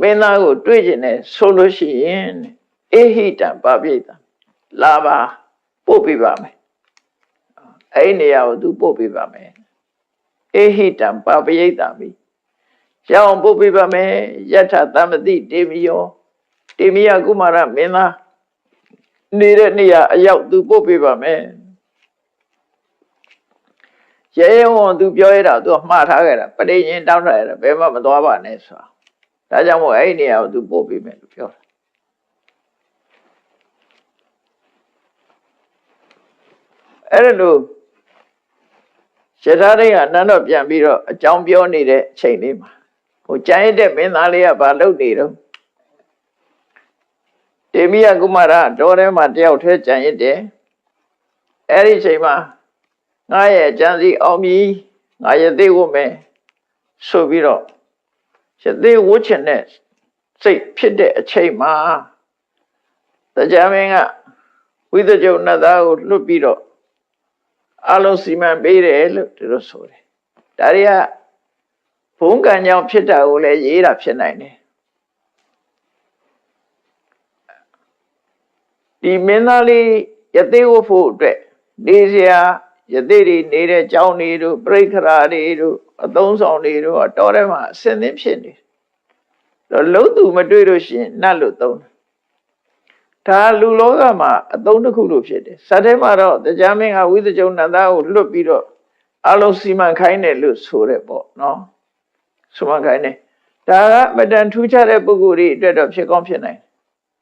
မင်းသားကိုတွေ့ကျင်တယ်ဆိုလို့ရှိရင်ဧဟိတံပါပိယတာလာပါပို့ပေးပါမယ်အဲ့နေရာကိုသူပို့ပေးပါမယ်ဧဟိတံပါပိယတာပိရောင်းပို့ပေးပါမယ်ယထသမ္မတိတေမိယောတေမိယကုမာရမင်းသားနေတဲ့နေရာအရောက်သူပို့ပေးပါမယ်ရဲရဲဝံသူပြောရတာသူမှားထားခဲ့တာပဋိညာဉ်တောင်းထားရတာဘယ်မှမသွားပါနဲ့ဆိုတာဒါကြောင့်မို့အဲ့ဒီနေရာကိုသူပို့ပေးမယ်လို့ပြောတာအဲ့ဒါလို့ရထားရိတ်ကနန်းတော်ပြန်ပြီးတော့အကြောင်းပြောနေတဲ့အချိန်လေးမှာဟိုကြံရတဲ့မင်းသားလေးကဘာလုပ်နေတော့တေမိယကုမာရတော်ထဲမှာတယောက်တည်းကြံရတဲ့အဲ့ဒီအချိန်မှာငါရဲ့ကြံစီအောင်ပြီငါရသေးဝတ်မယ်ဆိုပြီးတော့ရသေးဝတ်ချင်တဲ့စိတ်ဖြစ်တဲ့အချိန်မှာတရားမင်းကဝိသကြုံနတ်သားကိုလွတ်ပြီးတော့အလုံးစီမံပေးတယ်လို့သူတို့ဆိုတယ်ဒါတွေကဘုံကံကြောင့်ဖြစ်တာကိုလည်းရေးတာဖြစ်နိုင်တယ်ဒီမင်းသားလေးရသေးဝတ်ဖို့အတွက်နေစရာယသိတွေနေတဲ့ကျောင်းတွေတို့ပြိခရာတွေတို့အသုံးဆောင်တွေတို့တော်ထဲမှာအစင်းသင်းဖြစ်နေတော့လုံးသူမတွေ့လို့ရှိရင်နတ်လို့သုံးတယ်ဒါလူလောကမှာအသုံးတစ်ခုလို့ဖြစ်တယ်ဇတ်ထဲမှာတော့တရားမင်းကဝိသကြုံနတ်သားကိုလွတ်ပြီးတော့အလုံးစီမံခိုင်းတယ်လို့ဆိုတယ်ပေါ့နော်စီမံခိုင်းတယ်ဒါကမတန်ထူးခြားတဲ့ပုဂ္ဂိုလ်တွေအတွက်တော့ဖြစ်ကောင်းဖြစ်နိုင်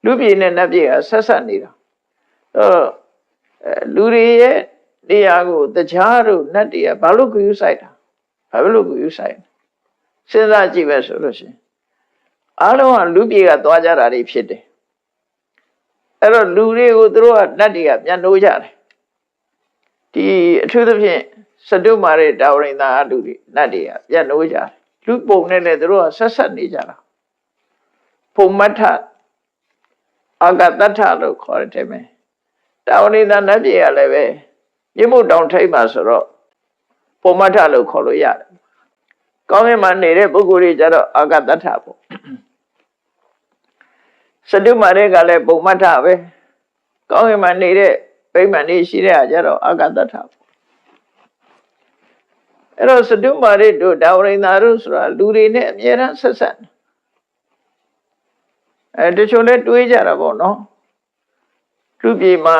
လူပြည်နဲ့နတ်ပြည်ကဆက်ဆက်နေတာလူတွေရဲ့တရားကိုတရားတို့နတ်တွေကဘာလို့ဂရုစိုက်တာဘာလို့ဂရုစိုက်စဉ်းစားကြည့်ပဲဆိုလို့ရှိရင်အားလုံးကလူပြေကသွားကြတာတွေဖြစ်တယ်အဲ့တော့လူတွေကိုသူတို့ကနတ်တွေကပြန်နှိုးကြတယ်ဒီအထူးသဖြင့်စတုမာရဲ့တာဝရိန်သာလူတွေနတ်တွေကပြန်နှိုးကြတယ်လူပုံနဲ့လည်းသူတို့ကဆက်ဆက်နေကြတာဘုံမထအာဂတထလို့ခေါ်တယ်မယ်တာဝရိန်သာနတ်ပြည်ကလည်းပဲမြင့်မို့တောင်ထိပ်မှာဆိုတော့ပုံမထလို့ခေါ်လို့ရတယ်။ကောင်းကင်မှာနေတဲ့ပုဂ္ဂိုလ်တွေကြတော့အာဂတထပေါ့။စတုမာရဲကလည်းပုံမထပဲ။ကောင်းကင်မှာနေတဲ့ဗိမာန်တွေရှိတဲ့အခါကျတော့အာဂတထပေါ့။အဲ့တော့စတုမာရဲတို့ဒါဝရိန်သာတို့ဆိုတာလူတွေနဲ့အမြဲတမ်းဆက်ဆက်တချို့လည်းတွေးကြတာပေါ့နော်။လူပြည်မှာ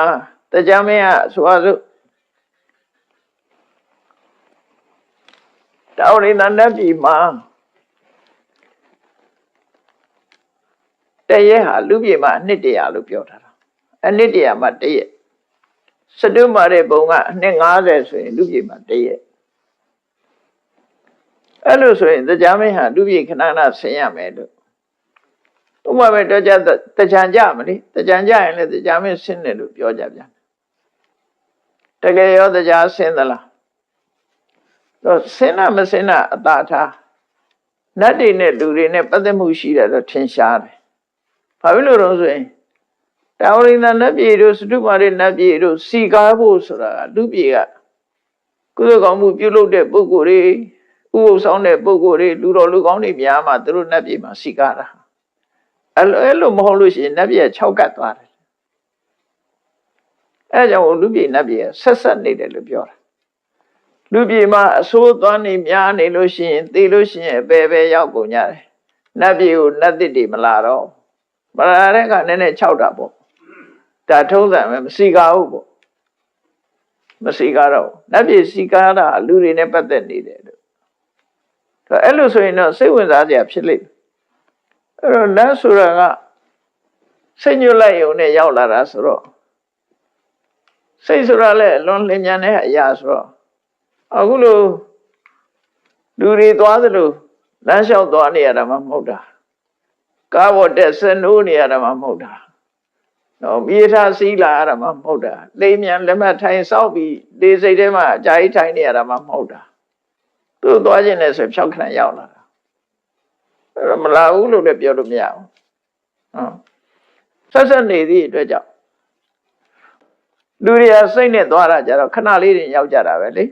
တရားမင်းကဆိုပါစို့တာဝရိန္ဒနတ်ပြည်မှာတရက်ဟာလူပြည်မှာအနှစ်တရာလို့ပြောထားတာအနှစ်တရာမှာတရက်စတုမာရဲ့ဘုံကအနှစ်90ဆိုရင်လူပြည်မှာတရက်အဲ့လိုဆိုရင်တရားမင်းဟာလူပြည်ခဏခဏဆင်းရမယ်လို့ဥပမာပဲတော့တကြံကြမလို့တကြံကြရင်လည်းတရားမင်းဆင်းတယ်လို့ပြောကြပြန်တကယ်ရောတရားဆင်းသလားတော့ဆင်းနာမဆင်းနာအတာထားနတ်တွေနဲ့လူတွေနဲ့ပတ်သက်မှုရှိတယ်တော့ထင်ရှားတယ်။ဘာဖြစ်လို့လဲဆိုရင်တာဝရိန္ဒနတ်ပြည်တို့စတုမာရိနတ်ပြည်တို့စီကားဖို့ဆိုတာလူပြည်ကကုသိုလ်ကောင်းမှုပြုလုပ်တဲ့ပုဂ္ဂိုလ်တွေဥပုသ်ဆောင်တဲ့ပုဂ္ဂိုလ်တွေလူတော်လူကောင်းတွေများမှသူတို့နတ်ပြည်မှာစီကားတာအဲ့လိုမဟုတ်လို့ရှိရင်နတ်ပြည်က6ကတ်သွားတယ်။အဲကြောင့်လူပြည်နတ်ပြည်ကဆက်ဆက်နေတယ်လို့ပြောတာလူပြည်မှာအဆိုးသွားနေများနေလို့ရှိရင်သေလို့ရှိရင်ပဲရောက်ကုန်ကြတယ်နတ်ပြည်ကိုနတ်တစ်တွေမလာတော့မလာတဲ့ကနည်းနည်း6တာပေါ့ဒါထုံးစံပဲမစီကားဘူးပေါ့မစီကားတော့နတ်ပြည်စီကားတာလူတွေနဲ့ပတ်သက်နေတယ်လို့ဒါအဲ့လိုဆိုရင်တော့စိတ်ဝင်စားစရာဖြစ်လိမ့်မယ်အဲ့တော့နတ်ဆိုတာကစိတ်ညွတ်လိုက်ုံနဲ့ရောက်လာတာဆိုတော့စိတ်ဆိုတာလည်းအလွန်လင်းမြန်တဲ့အရာဆိုတော့ အခုလိုလူတွေသွားသလိုလမ်းလျှောက်သွားနေရတာမှမဟုတ်တာကားပေါ်တက်စနိုးနေရတာမှမဟုတ်တာနော်မြေထားစီးလာရတာမှမဟုတ်တာလိမ်မြန်လက်မထိုင်ဆောက်ပြီးလေစိတ်ထဲမှာအကြာကြီးထိုင်နေရတာမှမဟုတ်တာသူသွားခြင်းနဲ့ဆိုဖြောက်ခဏရောက်လာတာအဲ့တော့မလာဘူးလို့လည်းပြောလို့မရဘူးဆက်ဆက်နေသည့်အတွက်ကြောင့်လူတွေကစိတ်နဲ့သွားတာကြတော့ခဏလေးတွေရောက်ကြတာပဲလေ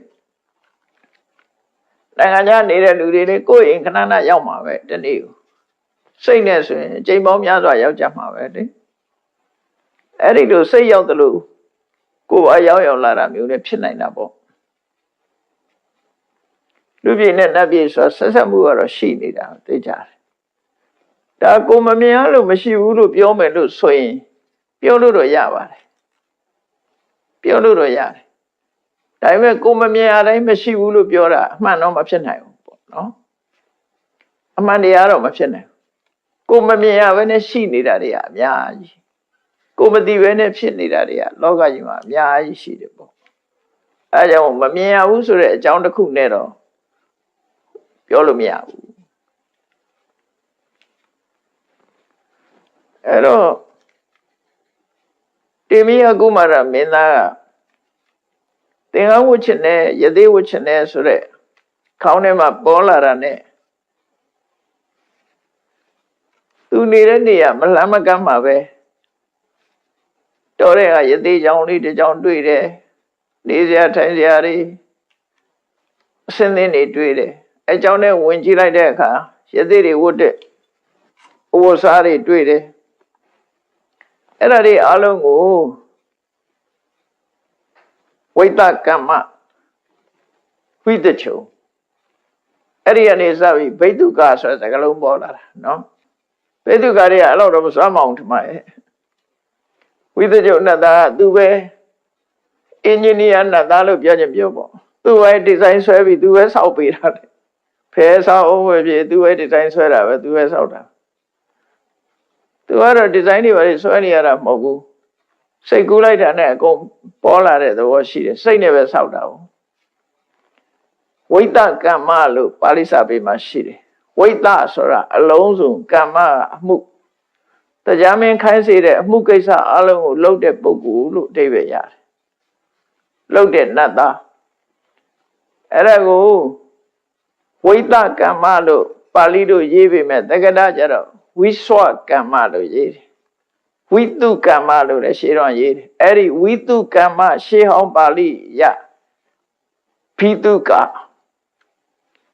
နိုင်ငံခြားနေတဲ့လူတွေလေကိုယ့်အိမ်ခဏခဏရောက်မှာပဲတနေ့ကိုစိတ်နဲ့ဆိုရင်အချိန်ပေါင်းများစွာရောက်ကြမှာပဲလေအဲ့ဒီလိုစိတ်ရောက်တယ်လို့ကိုယ်အရောက်လာတာမျိုးနဲ့ဖြစ်နိုင်တာပေါ့လူပြည်နဲ့နတ်ပြည်ဆိုဆက်ဆက်မှုကတော့ရှိနေတာသိကြတယ်ဒါကိုမမြင်ရလို့မရှိဘူးလို့ပြောမယ်လို့ဆိုရင်ပြောလို့တော့ရပါတယ်ပြောလို့တော့ရတယ်ဒါပေမဲ့ကိုမမြင်ရတိုင်းမရှိဘူးလို့ပြောတာအမှန်တော့မဖြစ်နိုင်ဘူးပေါ့နော်အမှန်တရားတော့မဖြစ်နိုင်ဘူးကိုမမြင်ရဘဲနဲ့ရှိနေတာတွေကအများကြီးကိုမသိဘဲနဲ့ဖြစ်နေတာတွေကလောကကြီးမှာအများကြီးရှိတယ်ပေါ့အဲဒါကြောင့်မမြင်ရဘူးဆိုတဲ့အကြောင်းတစ်ခုနဲ့တော့ပြောလို့မရဘူးအဲ့တော့တေမီယကုမာရမင်းသားကသင်္ကန်းဝတ်ချင်တဲ့ယသိဝတ်ချင်တဲ့ဆိုတဲ့ခေါင်းထဲမှာပေါ်လာတာနဲ့သူနေတဲ့နေရာမလှမ်းမကမ်းမှာပဲတော်တဲ့ကယသိကြောင်လေးတစ်ကြောင်တွေ့တယ်နေစရာထိုင်စရာတွေအစင်းသင်းတွေတွေ့တယ်အဲကြောင့်နဲ့ဝင်ကြည့်လိုက်တဲ့အခါယသိတွေဝတ်တဲ့ဥပ္ပစာတွေတွေ့တယ်အဲ့ဒါတွေအလုံးကိုဝိတကမ္မဝိတချုံအဲ့ဒီကနေစပြီးဘိတုကဆိုတဲ့စကားလုံးပေါ်လာတာနော်ဘိတုကတွေကအဲ့လိုတော့မစွမ်းမအောင်ထမရဲ့ဝိတချုံနဲ့သားကသူပဲအင်ဂျင်နီယာနဲ့သားလို့ပြောချင်ပြောပေါ့သူပဲဒီဇိုင်းဆွဲပြီးသူပဲစောက်ပေးတာလေဖဲဆောက်အောင်ပဲဖြစ်သူပဲဒီဇိုင်းဆွဲတာပဲသူပဲစောက်တာသူကတော့ဒီဇိုင်းတွေပဲဆွဲနေရတာမဟုတ်ဘူးစိတ်ကူးလိုက်တာနဲ့အကုန်ပေါ်လာတဲ့သဘောရှိတယ်စိတ်နဲ့ပဲစောက်တာ哦ဝိတကမ္မလို့ပါဠိစာပေမှာရှိတယ်ဝိတဆိုတာအလုံးစုံကမ္မအမှုတရားမင်းခိုင်းစေတဲ့အမှုကိစ္စအလုံးကိုလုပ်တဲ့ပုဂ္ဂိုလ်လို့အဓိပ္ပာယ်ရတယ်လုပ်တဲ့နတ်သားအဲ့ဒါကိုဝိတကမ္မလို့ပါဠိတို့ရေးပေမဲ့တက္ကသကျတော့ဝိဆွကမ္မလို့ရေးတယ်ဝိတုကမ္မလို့လည်းရှေးတော့ရေးတယ်အဲ့ဒီဝိတုကမ္မရှေးဟောင်းပါဠိရဘိတုက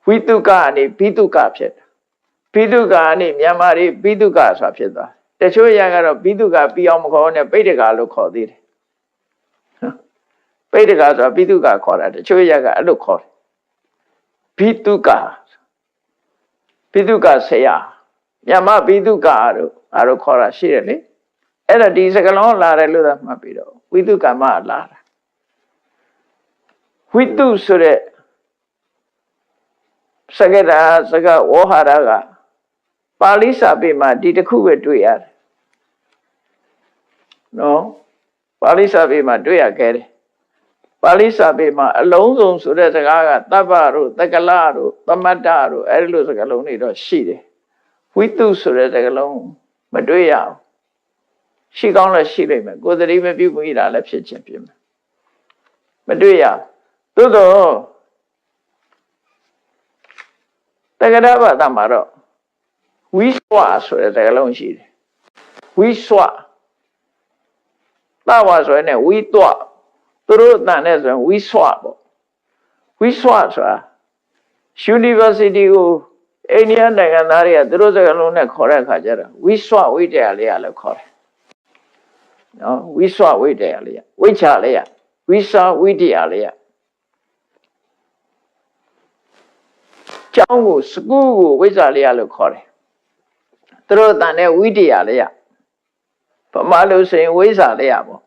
ဝိတုကအနေဘိတုကဖြစ်တာဘိတုကအနေမြန်မာတွေဘိတုကဆိုတာဖြစ်သွားတချို့ရကတော့ဘိတုကပြီးအောင်မခေါ်နဲ့ပိဋကလို့ခေါ်သေးတယ်ပိဋကဆိုတာဘိတုကခေါ်တာတချို့ရကအဲ့လိုခေါ်တယ်ဘိတုကဘိတုကဆရာမြန်မာဘိတုကတို့အဲ့လိုခေါ်တာရှိတယ်လေအဲ့ဒါဒီစကလုံးလာတယ်လို့သာမှတ်ပြီးတော့ဝိတုကမ္မလာတာဝိတုဆိုတဲ့စကတာစကဝေါဟာရကပါဠိစာပေမှာဒီတစ်ခုပဲတွေ့ရတယ်နော်ပါဠိစာပေမှာတွေ့ရခဲ့တယ်ပါဠိစာပေမှာအလုံးစုံဆိုတဲ့စကားကတပ္ပတို့တက္ကလတို့သမတ္တတို့အဲ့ဒီလိုစကားလုံးတွေတော့ရှိတယ်ဝိတုဆိုတဲ့စကားလုံးမတွေ့ရဘူးရှိကောင်းလည်းရှိလိမ့်မယ်ကိုယ်သတိမပြုမိတာလည်းဖြစ်ချင်းဖြစ်မယ်မတွေ့ရသို့တော့တက္ကသဘာသာမှာတော့ဝိဆွဆိုတဲ့စကားလုံးရှိတယ်ဝိဆွသဝဆိုရင်ဝိတွသူတို့အတန်နဲ့ဆိုရင်ဝိဆွပေါ့ဝိဆွဆိုတာ University ကိုအိန္ဒိယနိုင်ငံသားတွေကသူတို့စကားလုံးနဲ့ခေါ်တဲ့အခါကျတော့ဝိဆွဝိတ္တရာလေးရလို့ခေါ်တယ်နော်ဝိဆွဝိတ္တရာလေးရဝိချာလေးရဝိဆွဝိတ္တရာလေးရကျောင်းကိုစကူးကိုဝိဇ္ဇာလေးရလို့ခေါ်တယ်သူတို့အတန်နဲ့ဝိတ္တရာလေးရဗမာလို့ဆိုရင်ဝိဇ္ဇာလေးရပေါ့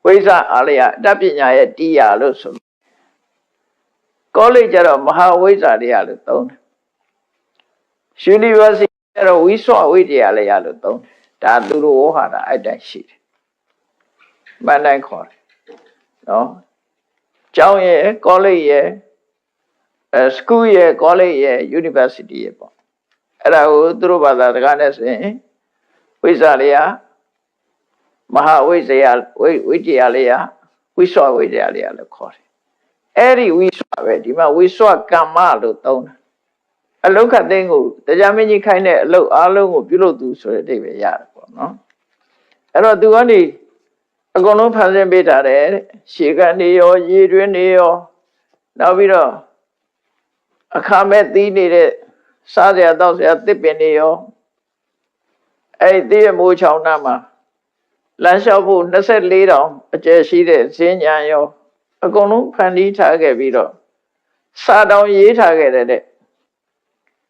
ဝိဇ္ဇာအားလေးရအတတ်ပညာရဲ့တရားလို့ဆိုကောလိပ်ကျတော့မဟာဝိဇ္ဇာလေးရလို့သုံးတယ် University ကျတော့ဝိဆွဝိတ္တရာလေးရလို့သုံးတယ်ဒါသူတို့ဝဟာတာအဲ့တိုင်းရှိတယ်မှန်တိုင်းခေါ်တယ်နော် ကျောင်းရဲ့ college ရဲ့school ရဲ့ college ရဲ့ university ရဲ့ပေါ့အဲ့ဒါကိုသူတို့ဘာသာစကားနဲ့ဆိုရင်ဝိဇ္ဇာလေးမဟာဝိဇ္ဇာဝိဇ္ဇာလေးဝိဆွဝိဇ္ဇာလေးလို့ခေါ်တယ်အဲ့ဒီဝိဆွပဲဒီမှာဝိဆွကမ္မလို့သုံးတာအလုခတ်သိန်းကိုတရားမင်းကြီးခိုင်းတဲ့အလုအားလုံးကိုပြုလုပ်သူဆိုတဲ့အဓိပ္ပာယ်ရတယ်ပေါ့နော်အဲ့တော့သူကနေအကုန်လုံးဖန်ဆင်းပေးထားတယ်ရှေကနေရောရေတွင်းနေရောနောက်ပြီးတော့အခါမဲ့သီးနေတဲ့စားစရာတောက်စရာတစ်ပင်တွေရောအဲ့ဒီတည့်မိုးချောင်းနာမှာလမ်းလျှောက်ဖို့24တောင်အကျယ်ရှိတဲ့ဈဉ္ညာရောအကုန်လုံးဖန်တီးထားခဲ့ပြီးတော့စာတောင်ရေးထားခဲ့တဲ့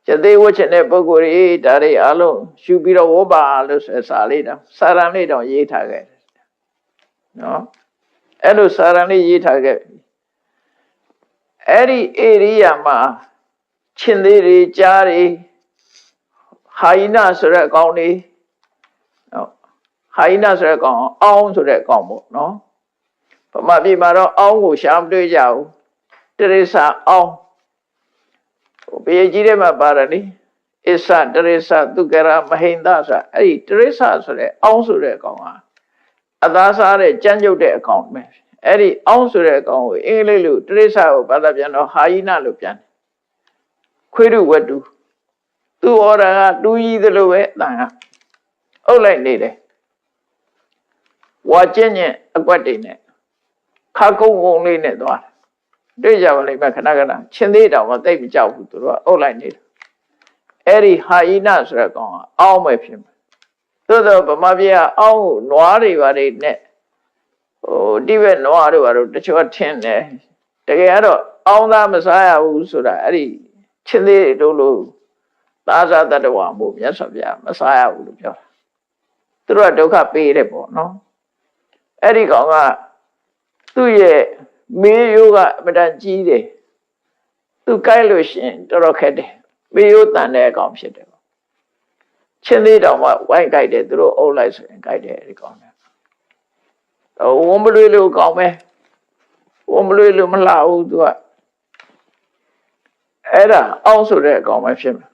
ကျသေးဝတ်ချင်တဲ့ပုဂ္ဂိုလ်တွေဒါတွေအလုံးယူပြီးတော့ဝေါ်ပါလို့ဆိုစာလေးတောင်စာရန်လေးတောင်ရေးထားခဲ့တယ်နော်အဲ့လိုစာရန်လေးရေးထားခဲ့အဲ့ဒီဧရိယာမှာချင်းသေးတွေကြားတွေဟာယိနဆိုတဲ့အကောင်တွေနော်ဟာယိနဆိုတဲ့အကောင်အောင်းဆိုတဲ့အကောင်ပေါ့နော်ဗမာပြည်မှာတော့အောင်းကိုရှာမတွေ့ကြဘူးတရိษာအောင်းဘေးကြီးထဲမှာပါတယ်လေအစ္ဆတရိษာသူကရမဟိန္ဒဆိုအဲ့ဒီတရိษာဆိုတဲ့အောင်းဆိုတဲ့အကောင်ဟာအသားစားတဲ့ကြမ်းကြုတ်တဲ့အကောင်ပဲအဲ့ဒီအောင်းဆိုတဲ့အကောင်ကိုအင်္ဂလိပ်လိုတရိษာကိုဘာသာပြန်တော့ဟာယိနလို့ပြန်တယ်ခွေးတုဝတ္တုသူ့ဩရာကတူးကြီးသလိုပဲအတန်ကအုပ်လိုက်နေတယ်ဝါကျင့်ညင်အကွက်တွေနဲ့ခါကုန်းကုန်းလေးနဲ့သွားတွေ့ကြပါလိမ့်မယ်ခဏခဏချင်းသေးတောင်မသိမကြောက်ဘူးသူတို့ကအုပ်လိုက်နေတယ်အဲ့ဒီဟာယိနဆိုတဲ့ကောင်ကအောင်းပဲဖြစ်မယ်သို့တော့ဗမာပြည်ကအောင်းကိုနွားတွေပါတွေနဲ့တိဘက်နွားတို့ဘာလို့တချို့ထင်းတယ်တကယ်ကတော့အောင်းသားမစားရဘူးဆိုတာအဲ့ဒီချင်းသေးတို့လို့သာဇာတတဝါမို့မြတ်စွာဘုရားမစားရဘူးလို့ပြောတာသူတို့ကဒုက္ခပေးတယ်ပေါ့နော်အဲ့ဒီကောင်ကသူ့ရဲ့မေးရိုးကအမတန်ကြီးတယ်သူကြိုက်လို့ရှင်တော်တော်ခက်တယ်မေးရိုးတန်တဲ့အကောင်ဖြစ်တယ်ချင်းသေးတောင်မှဝိုင်းကြိုက်တယ်သူတို့အုပ်လိုက်ဆိုရင်ကြိုက်တယ်အဲ့ဒီကောင်ကဝုံးမလွေလို့ကောင်းပဲဝုံးမလွေလို့မလှဘူးသူကအဲ့ဒါအောင်းဆိုတဲ့အကောင်ပဲဖြစ်မှာ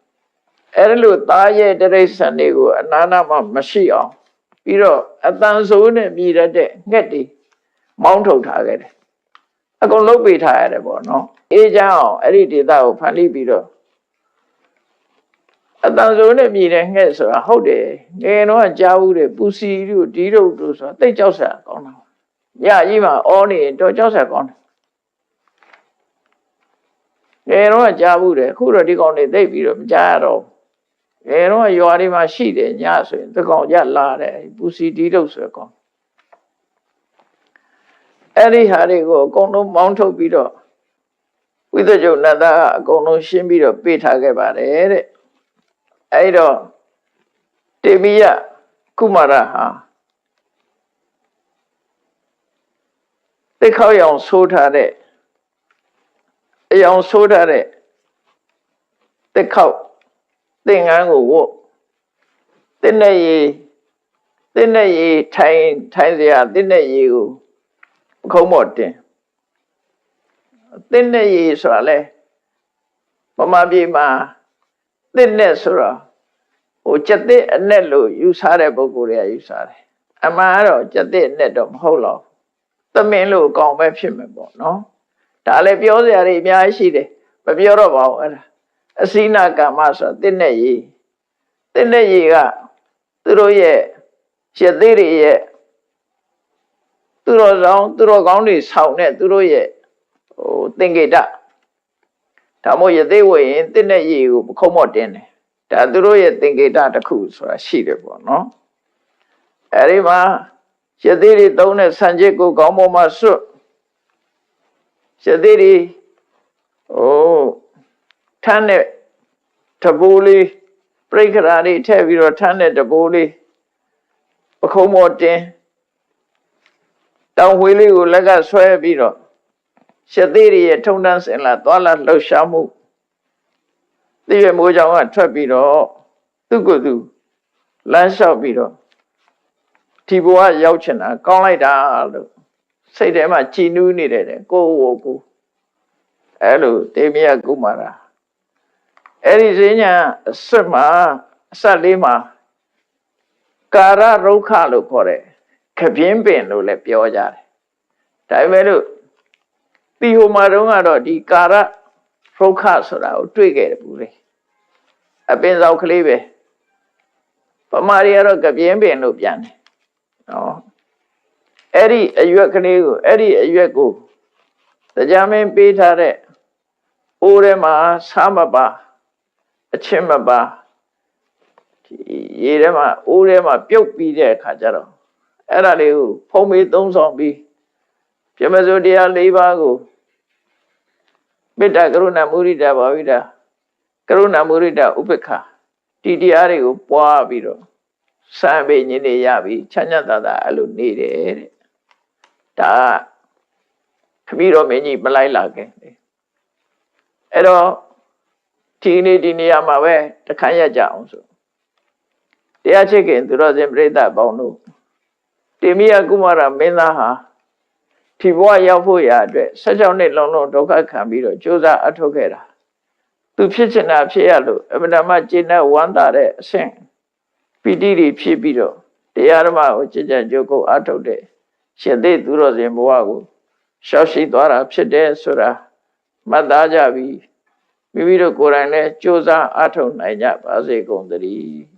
အဲ့လိုသားရဲ့တရိစ္ဆာန်တွေကိုအနာနာမှမရှိအောင်ပြီးတော့အတန်ဆိုးနဲ့မြည်ရတဲ့ငှက်တွေမောင်းထုတ်ထားခဲ့တယ်အကုန်လုတ်ပေးထားရတယ်ပေါ့နော်အေးချမ်းအောင်အဲ့ဒီဒေသကိုဖန်တီးပြီးတော့အတန်ဆိုးနဲ့မြည်တဲ့ငှက်ဆိုတာဟုတ်တယ်ငယ်တော့ကြားဘူးတယ်ပူစီတို့ဒီတို့ဆိုတာတိတ်ကြောက်စရာကောင်းတာညကြီးမှာအော်နေတော့ကြောက်စရာကောင်းတယ်ငယ်တော့ကြားဘူးတယ်အခုတော့ဒီကောင်တွေသိပ်ပြီးတော့မကြားရတော့ငယ်တော့ရွာတွေမှာရှိတယ်ညဆိုရင်ဒီကောင်ရလာတယ်ပူစီဒီတို့ဆိုကောင်အဲ့ဒီဟာတွေကိုအကုန်လုံးမောင်းထုတ်ပြီးတော့ဝိသကြုံနတ်သားအကုန်လုံးရှင်းပြီးတော့ပေးထားခဲ့ပါတယ်တဲ့အဲ့တော့တေမိယကုမာရဟာတိခေါရောင်ဆိုးထားတဲ့အယောင်ဆိုးထားတဲ့တိခေါသင်္ကန်းကိုဝတ်တင်းနဲ့ရေထိုင်စရာတင်းနဲ့ရေကိုခုံးမော်တင်တင်းနဲ့ရေဆိုတာလဲဗမာပြည်မှာတင်းနဲ့ဆိုတာကြက်တစ်အနဲ့လို့ယူဆတဲ့ပုဂ္ဂိုလ်တွေကယူဆတယ်အမှန်ကတော့ကြက်တစ်အနဲ့တော့မဟုတ်တော့သမင်းလို့အကောင်ပဲဖြစ်မယ်ပေါ့နော်ဒါလည်းပြောစရာတွေအများကြီးရှိတယ်မပြောတော့ပါဘူးအဲ့ဒါအစိနာကမ္မဆိုတာတင်းနဲ့ရေကသူတို့ရဲ့ရသေးတွေရဲ့သူတော်ကောင်းတွေဆောင်တဲ့သူတို့ရဲ့သင်္ကေတဒါမို့ရသေးဝေရင်တင်းနဲ့ရေကိုခုံးမော့တင်းတယ်ဒါသူတို့ရဲ့သင်္ကေတတစ်ခုဆိုတာရှိတယ်ပေါ့နော်အဲဒီမှာရသေးတွေသုံးတဲ့ဆံချစ်ကိုခေါင်းပေါ်မှာဆွတ်ရသေးတွေထမ်းတဲ့တဘိုးလေးပြိခရာတွေထည့်ပြီးတော့ထမ်းတဲ့တဘိုးလေးပခုံးမော့တင်းတောင်ဝေးလေးကိုလက်ကဆွဲပြီးတော့ရှက်သေးရဲ့ထုံတန်းစင်လာသွားလာလှုပ်ရှားမှုတည့်ရမိုးကြောင်ကထွက်ပြီးတော့သူ့ကိုယ်သူလမ်းလျှောက်ပြီးတော့ဒီဘဝရောက်ချင်တာကောင်းလိုက်တာလို့ စိတ်ထဲမှာကြည်နူးနေတယ်ကိုယ့်ကိုအဲ့လိုတေမယကုမာရအဲ့ဒီဈဉ္ညာအစစ်မှာအစလေးမှာကာရရုက္ခလို့ခေါ်တယ်ခပြင်းပင်လို့လည်းပြောကြတယ်ဒါပေမဲ့လို့ဒီဟိုမှာတုန်းကတော့ဒီကာရရုက္ခဆိုတာကိုတွေ့ခဲ့တယ်ဘူးလေအပင်စောက်ကလေးပဲပမာရီကတော့ကပြင်းပင်လို့ပြန်တယ်နော်အဲ့ဒီအရွက်ကလေးကိုအဲ့ဒီအရွက်ကိုတရားမင်းပေးထားတဲ့အိုးထဲမှာဆားမပါအချင်းမပါရေထဲမှာအိုးထဲမှာပြုတ်ပြီးတဲ့အခါကျတော့အဲ့ဒါလေးကိုဖုံးပေးသုံးဆောင်ပြီးပြမစိုးတရား၄ပါးကိုမေတ္တာကရုဏာမုဒိတာဘာဝိတာကရုဏာမုဒိတာဥပေက္ခဒီတရားတွေကိုပွားပြီးတော့စံပေညင်းနေရပြီချမ်းသာသာအဲ့လိုနေတယ်တဲ့ဒါခမည်းတော်မင်းကြီးမလိုက်လာခင်အဲ့တော့ဒီနေ့ဒီနေရာမှာပဲတခါရကြအောင်ဆိုတရားချစ်ခင်သူတော်စင်ပြိဿပေါင်းတို့တေမိယကုမာရမင်းသားဟာဒီဘဝရောက်ဖို့ရာအတွက်16နှစ်လုံးလုံးဒုက္ခခံပြီးတော့ကြိုးစားအထောက်ခဲ့တာသူဖြစ်ချင်တာဖြစ်ရလို့အမှန်တမ်းကျေနပ်ဝမ်းသာတဲ့အဆင့်ပီတိတွေဖြစ်ပြီးတော့တရားဓမ္မကိုကြည်ကြံကြိုးကုပ်အထောက်တဲ့ရှင်သေသူတော်စင်ဘဝကိုရှောက်ရှိသွားတာဖြစ်တယ်ဆိုတာမှတ်သားကြပြီးမိမိတို့ကိုယ်တိုင်လည်းကြိုးစားအထောက်နိုင်ကြပါစေကုန်သတည်း